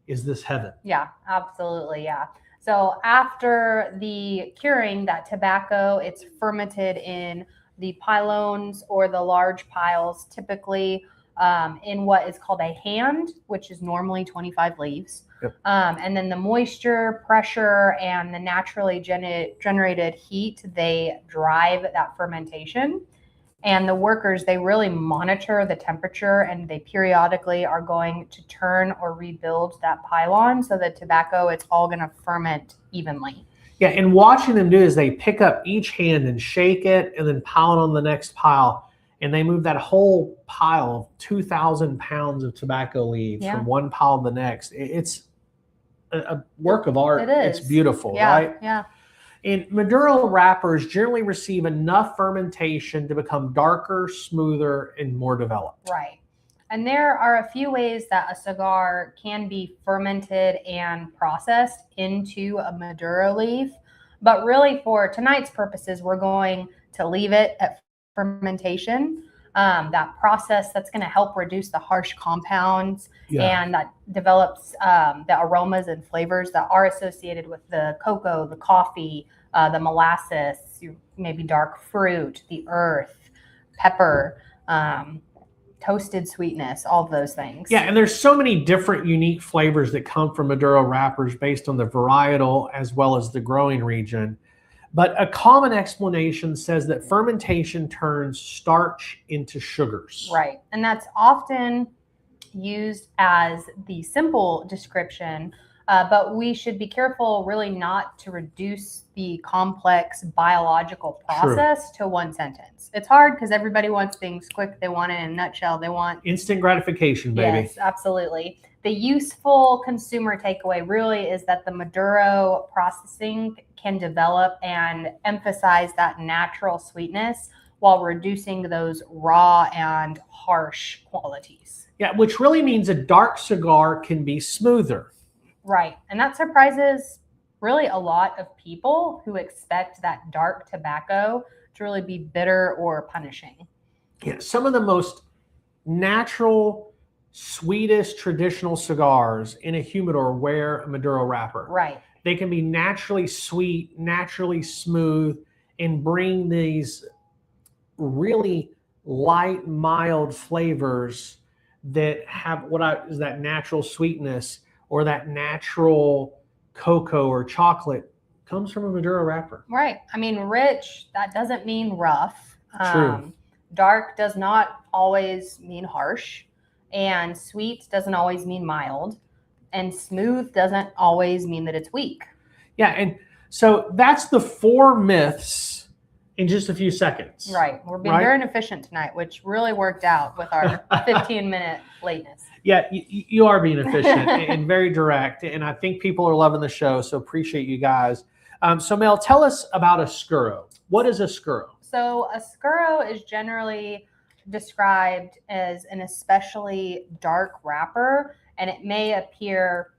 this heaven? Yeah, absolutely. Yeah. So after the curing, that tobacco, it's fermented in the pylones or the large piles, typically in what is called a hand, which is normally 25 leaves. And then the moisture, pressure, and the naturally generated heat, they drive that fermentation. And the workers, they really monitor the temperature, and they periodically are going to turn or rebuild that pylon so the tobacco, it's all going to ferment evenly. Yeah, and watching them do is they pick up each hand and shake it and then pile it on the next pile. And they move that whole pile of 2,000 pounds of tobacco leaves from one pile to the next. It's a work of art. It is. It's beautiful, right? Yeah. And Maduro wrappers generally receive enough fermentation to become darker, smoother, and more developed. Right. And there are a few ways that a cigar can be fermented and processed into a Maduro leaf. But really, for tonight's purposes, we're going to leave it at fermentation. That process that's going to help reduce the harsh compounds and that develops the aromas and flavors that are associated with the cocoa, the coffee, the molasses, maybe dark fruit, the earth, pepper, toasted sweetness, all of those things. Yeah, and there's so many different unique flavors that come from Maduro wrappers based on the varietal as well as the growing region. But a common explanation says that fermentation turns starch into sugars. Right. And that's often used as the simple description, but we should be careful really not to reduce the complex biological process to one sentence. It's hard because everybody wants things quick. They want it in a nutshell. They want instant gratification, baby. Yes, absolutely. The useful consumer takeaway really is that the Maduro processing can develop and emphasize that natural sweetness while reducing those raw and harsh qualities. Yeah, which really means a dark cigar can be smoother. Right. And that surprises really a lot of people who expect that dark tobacco to really be bitter or punishing. Yeah, some of the most natural, sweetest traditional cigars in a humidor wear a Maduro wrapper. Right. They can be naturally sweet, naturally smooth, and bring these really light, mild flavors that have is that natural sweetness or that natural cocoa or chocolate comes from a Maduro wrapper. Right. I mean, rich, that doesn't mean rough. True. Dark does not always mean harsh. And sweet doesn't always mean mild. And smooth doesn't always mean that it's weak. Yeah, and so that's the 4 myths in just a few seconds. Right. We're being very inefficient tonight, which really worked out with our 15-minute lateness. Yeah, you are being efficient and very direct, and I think people are loving the show, so appreciate you guys. So Mel, tell us about a scuro. What is a scuro? So a scuro is generally described as an especially dark wrapper, and it may appear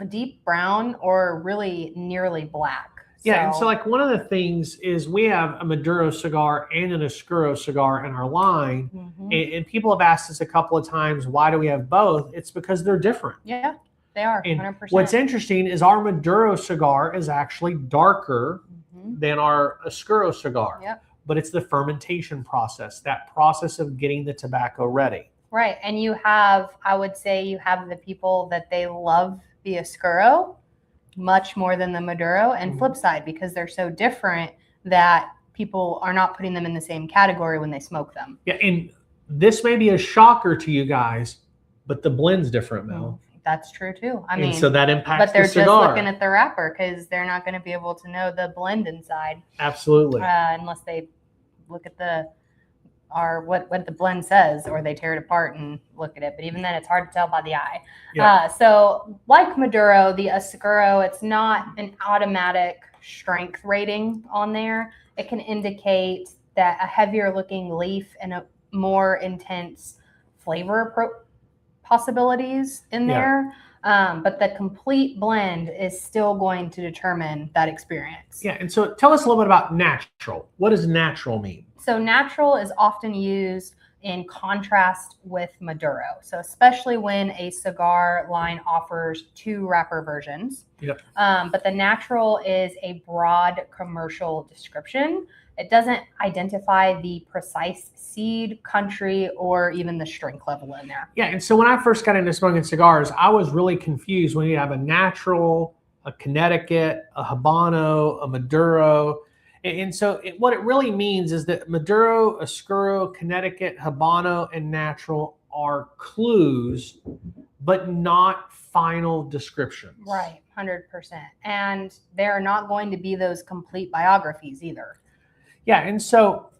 deep brown or really nearly black. Yeah, and so like one of the things is we have a Maduro cigar and an Oscuro cigar in our line, and people have asked us a couple of times, why do we have both? It's because they're different. Yeah, they are, and 100%. What's interesting is our Maduro cigar is actually darker than our Oscuro cigar. Yep. But it's the fermentation process, that process of getting the tobacco ready. Right, and you have, I would say you have the people that they love the Oscuro much more than the Maduro, and flip side, because they're so different that people are not putting them in the same category when they smoke them. Yeah, and this may be a shocker to you guys, but the blend's different, Mel. That's true too. I And mean, so that impacts but they're the cigar. just looking at the wrapper because they're not going to be able to know the blend inside. Absolutely. Unless they look at what the blend says, or they tear it apart and look at it. But even then, it's hard to tell by the eye. Yeah. So like Maduro, the Oscuro, it's not an automatic strength rating on there. It can indicate that a heavier looking leaf and a more intense flavor possibilities in there. But the complete blend is still going to determine that experience. Yeah. And so tell us a little bit about natural. What does natural mean? So natural is often used in contrast with Maduro. So especially when a cigar line offers 2 wrapper versions. Yep. But the natural is a broad commercial description. It doesn't identify the precise seed, country, or even the strength level in there. Yeah. And so when I first got into smoking cigars, I was really confused when you have a natural, a Connecticut, a Habano, a Maduro. And so what it really means is that Maduro, Oscuro, Connecticut, Habano, and natural are clues, but not final descriptions. Right, 100%. And they're not going to be those complete biographies either. Yeah, and so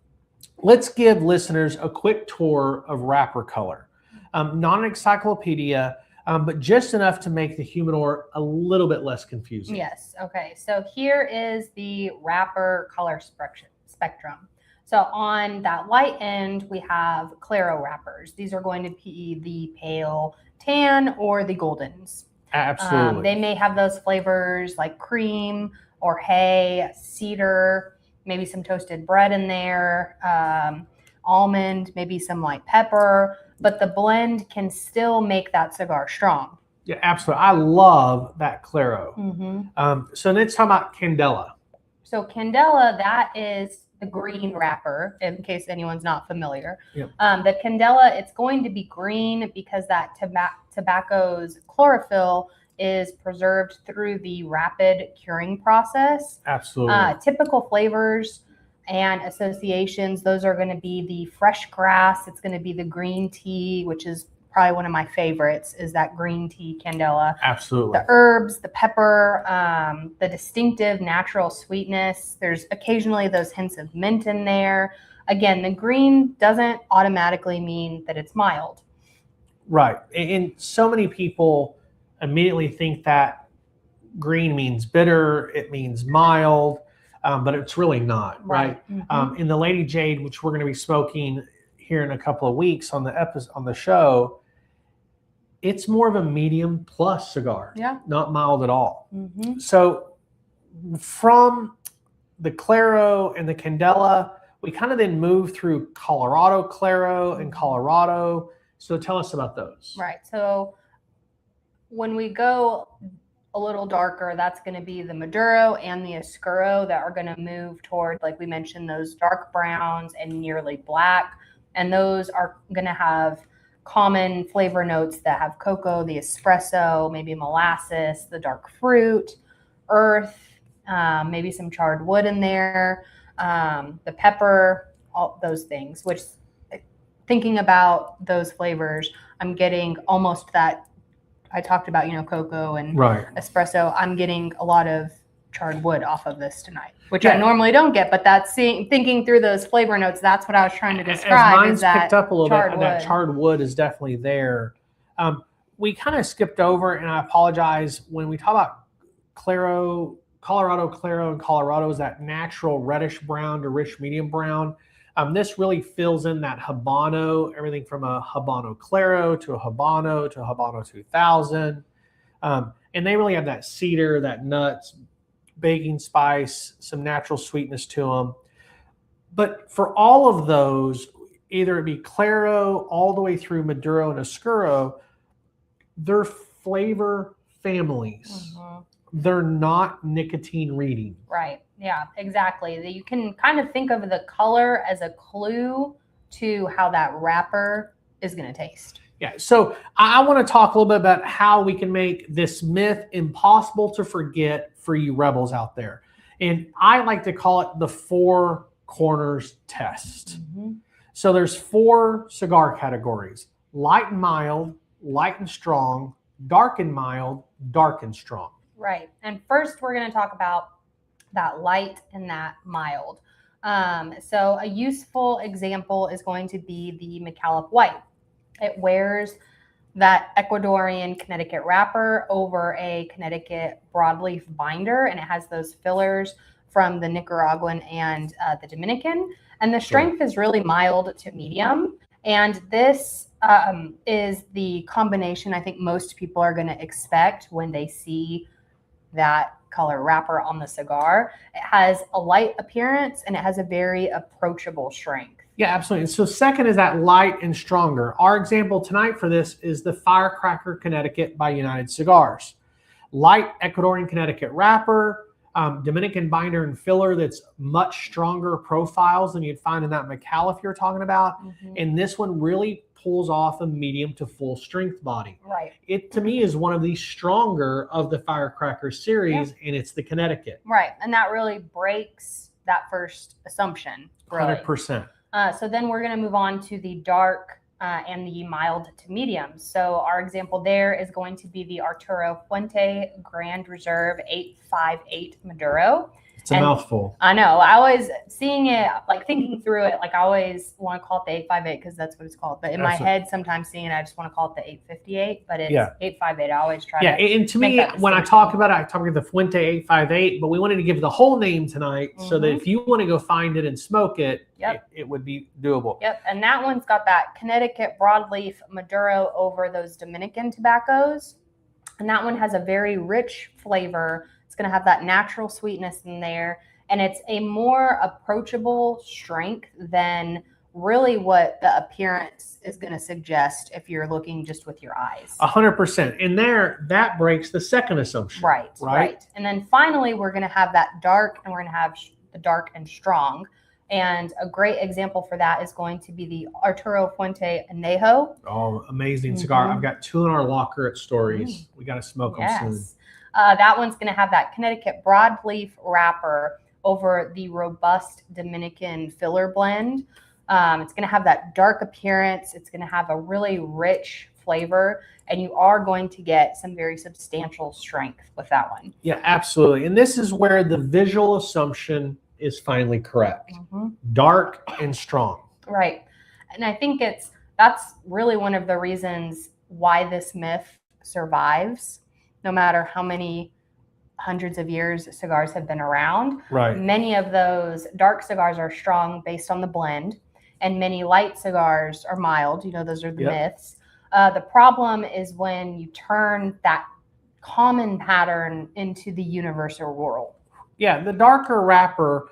let's give listeners a quick tour of wrapper color. Not an encyclopedia, but just enough to make the humidor a little bit less confusing. Yes. Okay. So here is the wrapper color spectrum. So on that light end, we have Claro wrappers. These are going to be the pale tan or the goldens. Absolutely. They may have those flavors like cream or hay, cedar, maybe some toasted bread in there, almond, maybe some light pepper. But the blend can still make that cigar strong. Yeah, absolutely. I love that Claro. Mm-hmm. So let's talk about Candela. So Candela, that is the green wrapper, in case anyone's not familiar. Yep. The Candela, it's going to be green because that tobacco's chlorophyll is preserved through the rapid curing process. Absolutely. Typical flavors and associations, those are going to be the fresh grass. It's going to be the green tea, which is probably one of my favorites, is that green tea Candela. Absolutely. The herbs, the pepper, the distinctive natural sweetness. There's occasionally those hints of mint in there. Again, the green doesn't automatically mean that it's mild. Right. And so many people immediately think that green means bitter, it means mild. But it's really not, right? Mm-hmm. In the Lady Jade, which we're going to be smoking here in a couple of weeks on the show, it's more of a medium plus cigar. Yeah. Not mild at all. Mm-hmm. So from the Claro and the Candela, we kind of then move through Colorado Claro and Colorado. So tell us about those. Right. So when we go a little darker, that's going to be the Maduro and the Oscuro that are going to move toward, like we mentioned, those dark browns and nearly black. And those are going to have common flavor notes that have cocoa, the espresso, maybe molasses, the dark fruit, earth, maybe some charred wood in there, the pepper, all those things, which thinking about those flavors, I'm getting almost that I talked about, cocoa and espresso. I'm getting a lot of charred wood off of this tonight, which I normally don't get, but that's thinking through those flavor notes. That's what I was trying to describe. As mine's picked up a little bit, wood. that charred wood is definitely there. We kind of skipped over, and I apologize, when we talk about Claro, Colorado Claro and Colorado is that natural reddish brown to rich medium brown. This really fills in that Habano, everything from a Habano Claro to a Habano 2000. And they really have that cedar, that nuts, baking spice, some natural sweetness to them. But for all of those, either it be Claro all the way through Maduro and Oscuro, they're flavor families. Mm-hmm. They're not nicotine reading. Right. Yeah, exactly. You can kind of think of the color as a clue to how that wrapper is going to taste. Yeah. So I want to talk a little bit about how we can make this myth impossible to forget for you rebels out there. And I like to call it the 4 corners test. Mm-hmm. So there's 4 cigar categories: light and mild, light and strong, dark and mild, dark and strong. Right. And first, we're going to talk about that light and that mild. So a useful example is going to be the McAuliffe White. It wears that Ecuadorian Connecticut wrapper over a Connecticut broadleaf binder, and it has those fillers from the Nicaraguan and the Dominican. And the strength is really mild to medium. And this is the combination I think most people are going to expect when they see that color wrapper on the cigar. It has a light appearance and it has a very approachable strength. Yeah, absolutely. So second is that light and stronger. Our example tonight for this is the Firecracker Connecticut by United Cigars. Light Ecuadorian Connecticut wrapper, Dominican binder and filler that's much stronger profiles than you'd find in that McAuliffe you're talking about. And this one really pulls off a medium to full strength body. Right. It, to me, is one of the stronger of the Firecracker series, and it's the Connecticut. Right. And that really breaks that first assumption. Really. 100%. So then we're going to move on to the dark and the mild to medium. So our example there is going to be the Arturo Fuente Grand Reserve 858 Maduro. It's a mouthful. I know. I always seeing it, like thinking through it, like I always want to call it the 858 because that's what it's called. But in my head, sometimes seeing it, I just want to call it the 858, but it's 858. I always try to. And to me, when I talk about it, I talk about the Fuente 858, but we wanted to give the whole name tonight so that if you want to go find it and smoke it, it would be doable. Yep. And that one's got that Connecticut broadleaf Maduro over those Dominican tobaccos. And that one has a very rich flavor. Going to have that natural sweetness in there, and it's a more approachable strength than really what the appearance is going to suggest if you're looking just with your eyes. 100%. And there, that breaks the second assumption. Right. And then finally, we're going to have that dark, and we're going to have the dark and strong. And a great example for that is going to be the Arturo Fuente Anejo. Oh, amazing cigar. I've got 2 in our locker at Stories. We got to smoke them soon. That one's going to have that Connecticut broadleaf wrapper over the robust Dominican filler blend. It's going to have that dark appearance. It's going to have a really rich flavor, and you are going to get some very substantial strength with that one. Yeah, absolutely. And this is where the visual assumption is finally correct. Dark and strong. Right. And I think that's really one of the reasons why this myth survives. No matter how many hundreds of years cigars have been around. Right. Many of those dark cigars are strong based on the blend, and many light cigars are mild. You know, those are the myths. The problem is when you turn that common pattern into the universal rule. Yeah, the darker wrapper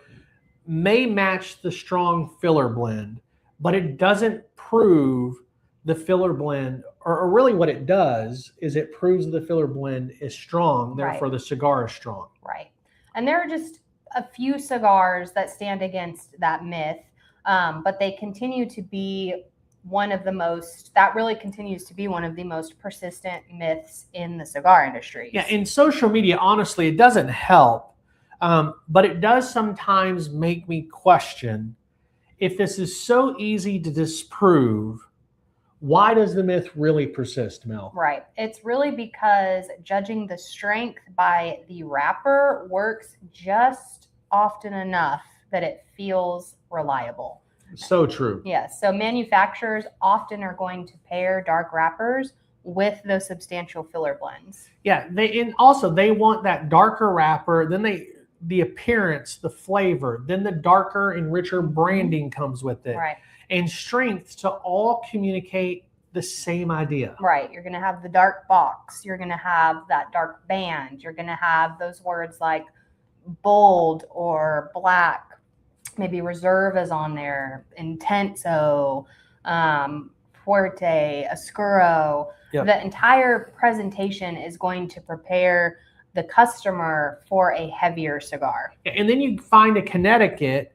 may match the strong filler blend, but it doesn't prove the filler blend, or really what it does is it proves the filler blend is strong, therefore the cigar is strong. Right. And there are just a few cigars that stand against that myth, but they continue to be one of the most persistent myths in the cigar industry. Yeah, in social media, honestly, it doesn't help, but it does sometimes make me question if this is so easy to disprove. Why does the myth really persist, Mel? Right. It's really because judging the strength by the wrapper works just often enough that it feels reliable. So true. Yes. So manufacturers often are going to pair dark wrappers with those substantial filler blends. Yeah. They want that darker wrapper. Then the appearance, the flavor, then the darker and richer branding comes with it. Right. And strength to all communicate the same idea. Right. You're going to have the dark box. You're going to have that dark band. You're going to have those words like bold or black. Maybe reserve is on there. Intenso, fuerte, oscuro. Yep. The entire presentation is going to prepare the customer for a heavier cigar. And then you find a Connecticut,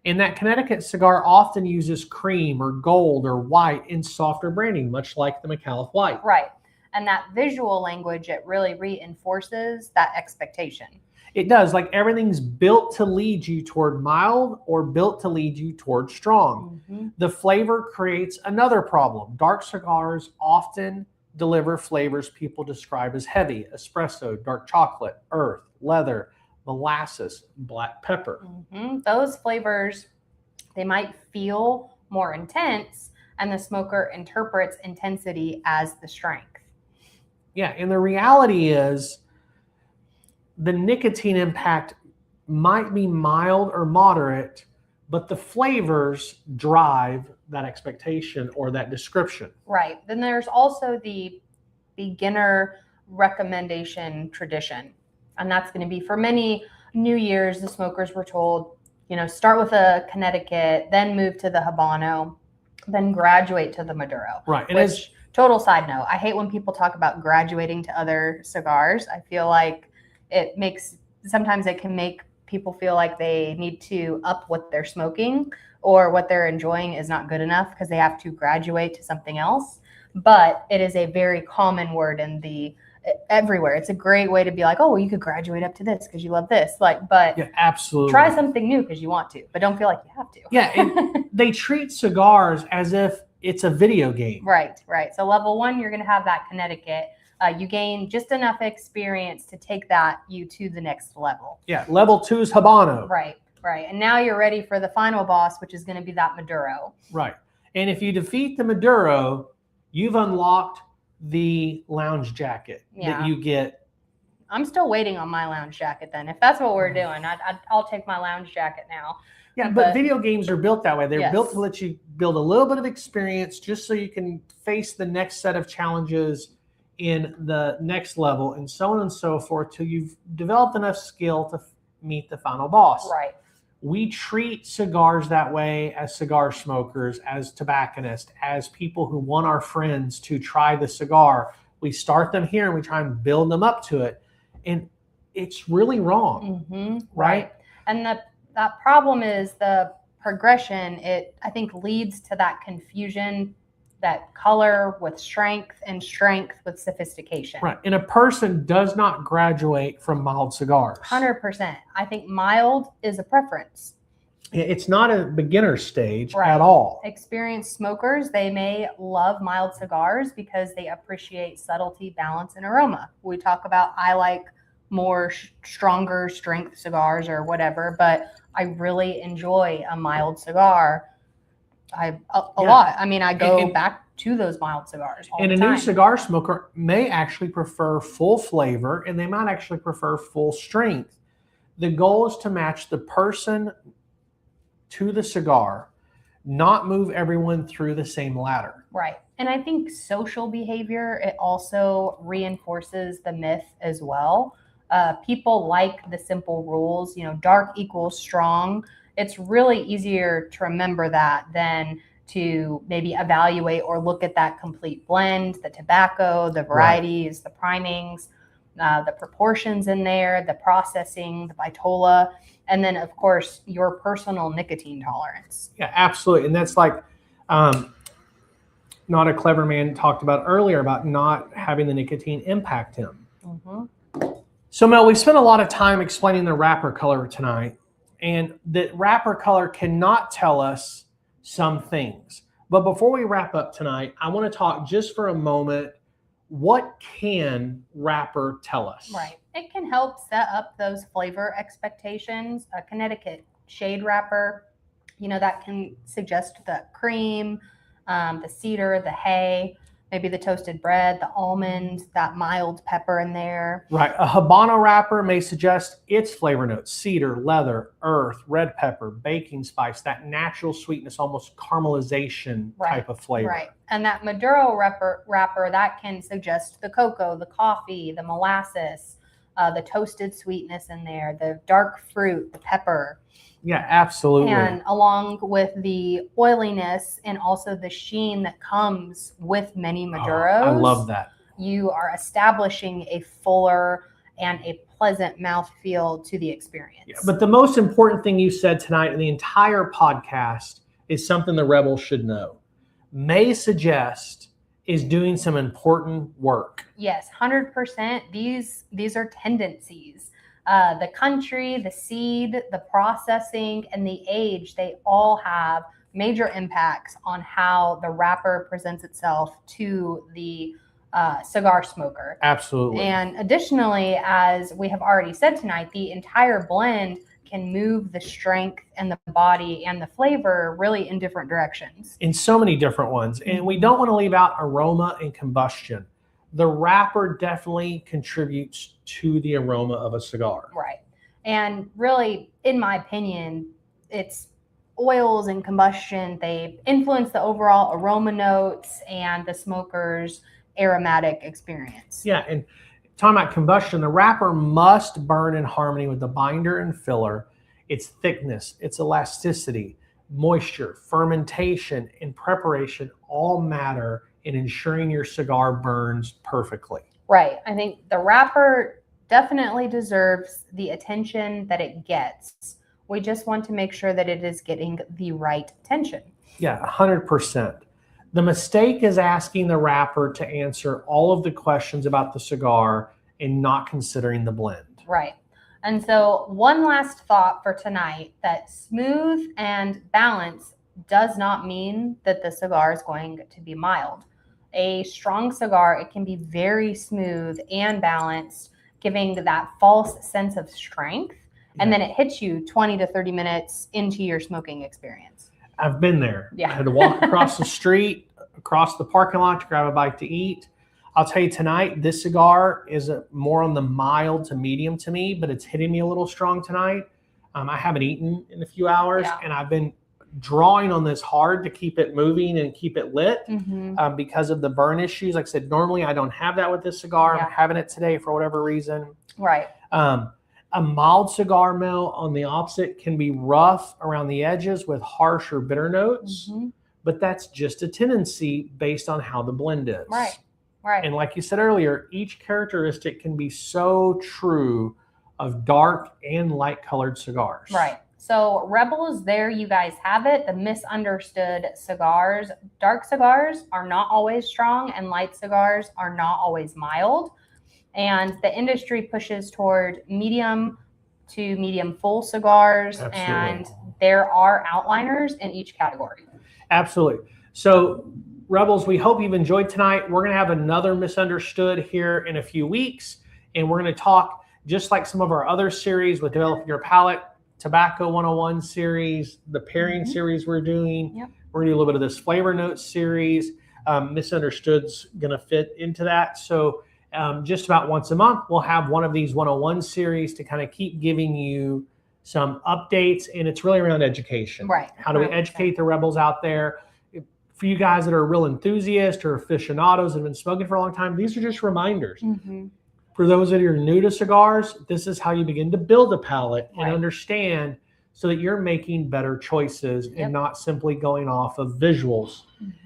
and that Connecticut cigar often uses cream or gold or white in softer branding, much like the McAuliffe White. Right. And that visual language, it really reinforces that expectation. It does. Like everything's built to lead you toward mild or built to lead you toward strong. The flavor creates another problem. Dark cigars often deliver flavors people describe as heavy: espresso, dark chocolate, earth, leather, molasses, black pepper. Those flavors, they might feel more intense, and the smoker interprets intensity as the strength. Yeah, and the reality is the nicotine impact might be mild or moderate, but the flavors drive that expectation or that description. Right. Then there's also the beginner recommendation tradition. And that's going to be for many New Year's, the smokers were told, start with a Connecticut, then move to the Habano, then graduate to the Maduro. Right. And which, total side note, I hate when people talk about graduating to other cigars. I feel like sometimes it can make people feel like they need to up what they're smoking, or what they're enjoying is not good enough because they have to graduate to something else. But it is a very common word everywhere. It's a great way to be like, oh, well, you could graduate up to this because you love this. But yeah, absolutely. Try something new because you want to, but don't feel like you have to. Yeah, and they treat cigars as if it's a video game. Right. So level 1, you're going to have that Connecticut. You gain just enough experience to take you to the next level. Yeah, level 2 is Habano. Right. And now you're ready for the final boss, which is going to be that Maduro. Right. And if you defeat the Maduro, you've unlocked the lounge jacket that you get. I'm still waiting on my lounge jacket then. If that's what we're doing, I'll take my lounge jacket now. Yeah, but video games are built that way. They're built to let you build a little bit of experience just so you can face the next set of challenges in the next level, and so on and so forth, till you've developed enough skill to meet the final boss. Right. We treat cigars that way as cigar smokers, as tobacconists, as people who want our friends to try the cigar. We start them here and we try and build them up to it. And it's really wrong, right? And that problem is the progression. It, I think, leads to that confusion, that color with strength and strength with sophistication. Right. And a person does not graduate from mild cigars. 100%. I think mild is a preference. It's not a beginner stage at all. Experienced smokers, they may love mild cigars because they appreciate subtlety, balance, and aroma. We talk about, I like more stronger strength cigars or whatever, but I really enjoy a mild cigar. A lot. I mean, I go back to those mild cigars all the time. And a new cigar smoker may actually prefer full flavor, and they might actually prefer full strength. The goal is to match the person to the cigar, not move everyone through the same ladder. Right. And I think social behavior, it also reinforces the myth as well. People like the simple rules, dark equals strong. It's really easier to remember that than to maybe evaluate or look at that complete blend, the tobacco, the varieties, the primings, the proportions in there, the processing, the vitola, and then, of course, your personal nicotine tolerance. Yeah, absolutely. And that's like Not a Clever Man talked about earlier about not having the nicotine impact him. So, Mel, we've spent a lot of time explaining the wrapper color tonight. And the wrapper color cannot tell us some things. But before we wrap up tonight, I want to talk just for a moment, what can wrapper tell us? Right. It can help set up those flavor expectations. A Connecticut shade wrapper, that can suggest the cream, the cedar, the hay, maybe the toasted bread, the almond, that mild pepper in there. Right. A Habano wrapper may suggest its flavor notes: cedar, leather, earth, red pepper, baking spice, that natural sweetness, almost caramelization type of flavor. Right. And that Maduro wrapper, that can suggest the cocoa, the coffee, the molasses, the toasted sweetness in there, the dark fruit, the pepper. Yeah, absolutely. And along with the oiliness and also the sheen that comes with many Maduros. I love that. You are establishing a fuller and a pleasant mouthfeel to the experience. Yeah, but the most important thing you said tonight in the entire podcast is something the Rebel should know. May suggest is doing some important work. Yes, 100%. These are tendencies. The country, the seed, the processing, and the age, they all have major impacts on how the wrapper presents itself to the cigar smoker. Absolutely. And additionally, as we have already said tonight, the entire blend can move the strength and the body and the flavor really in different directions. In so many different ones. And we don't want to leave out aroma and combustion. The wrapper definitely contributes to the aroma of a cigar. Right. And really, in my opinion, it's oils and combustion. They influence the overall aroma notes and the smoker's aromatic experience. Yeah, and talking about combustion, the wrapper must burn in harmony with the binder and filler. Its thickness, its elasticity, moisture, fermentation, and preparation all matter in ensuring your cigar burns perfectly. Right. I think the wrapper definitely deserves the attention that it gets. We just want to make sure that it is getting the right attention. Yeah, 100%. The mistake is asking the wrapper to answer all of the questions about the cigar and not considering the blend. Right. And so one last thought for tonight, that smooth and balanced does not mean that the cigar is going to be mild. A strong cigar, it can be very smooth and balanced, giving that false sense of strength. And then it hits you 20 to 30 minutes into your smoking experience. I've been there. Yeah. I had to walk across the street, across the parking lot to grab a bite to eat. I'll tell you tonight, this cigar is more on the mild to medium to me, but it's hitting me a little strong tonight. I haven't eaten in a few hours, and I've been drawing on this hard to keep it moving and keep it lit because of the burn issues. Like I said, normally I don't have that with this cigar. I'm having it today for whatever reason. Right. A mild cigar mill on the opposite can be rough around the edges with harsh or bitter notes, but that's just a tendency based on how the blend is. Right. Right. And like you said earlier, each characteristic can be so true of dark and light colored cigars. Right. So Rebel is there. You guys have it. The misunderstood cigars. Dark cigars are not always strong and light cigars are not always mild. And the industry pushes toward medium to medium full cigars. Absolutely. And there are outliners in each category. Absolutely. So Rebels, we hope you've enjoyed tonight. We're going to have another Misunderstood here in a few weeks. And we're going to talk, just like some of our other series with Developing Your Palate, Tobacco 101 series, the pairing series we're doing. Yep. We're going to do a little bit of this flavor notes series. Misunderstood's going to fit into that. So just about once a month, we'll have one of these 101 series to kind of keep giving you some updates. And it's really around education. Right. How do we educate the Rebels out there? For you guys that are real enthusiasts or aficionados and have been smoking for a long time, these are just reminders. For those that are new to cigars, this is how you begin to build a palate and understand so that you're making better choices and not simply going off of visuals.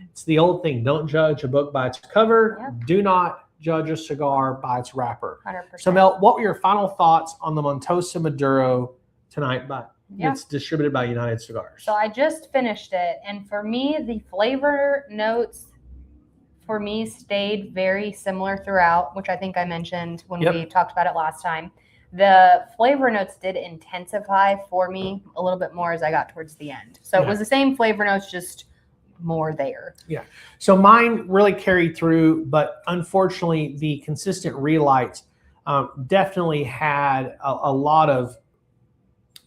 It's the old thing, don't judge a book by its cover. Do not judge a cigar by its wrapper. 100%. So Mel, what were your final thoughts on the Montosa Maduro tonight? It's distributed by United Cigars. So I just finished it. And for me, the flavor notes for me stayed very similar throughout, which I think I mentioned when we talked about it last time. The flavor notes did intensify for me a little bit more as I got towards the end. So it was the same flavor notes, just more there. Yeah. So mine really carried through, but unfortunately the consistent relights definitely had a lot of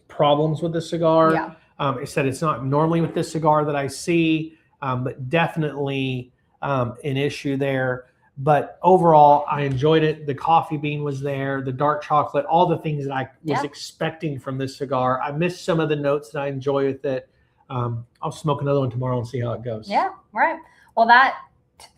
problems with the cigar. I said it's not normally with this cigar that I see, but definitely an issue there. But overall, I enjoyed it. The coffee bean was there, the dark chocolate, all the things that I was expecting from this cigar. I missed some of the notes that I enjoy with it. I'll smoke another one tomorrow and see how it goes. Yeah, right. Well, that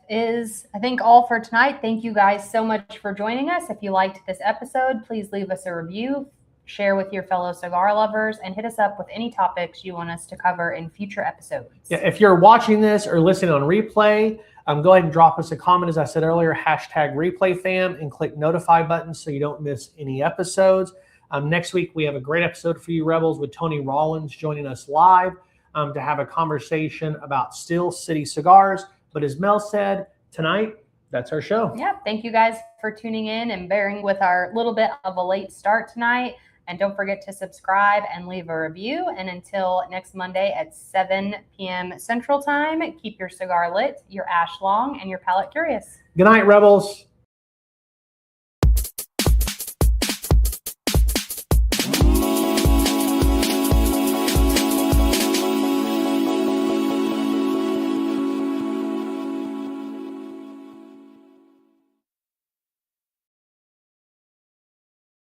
is, I think, all for tonight. Thank you guys so much for joining us. If you liked this episode, please leave us a review, share with your fellow cigar lovers, and hit us up with any topics you want us to cover in future episodes. Yeah, if you're watching this or listening on replay, go ahead and drop us a comment, as I said earlier, #ReplayFam, and click notify button so you don't miss any episodes. Next week, we have a great episode for you, Rebels, with Tony Rollins joining us live to have a conversation about Steel City Cigars. But as Mel said, tonight, that's our show. Yeah, thank you guys for tuning in and bearing with our little bit of a late start tonight. And don't forget to subscribe and leave a review. And until next Monday at 7 p.m. Central Time, keep your cigar lit, your ash long, and your palate curious. Good night, Rebels.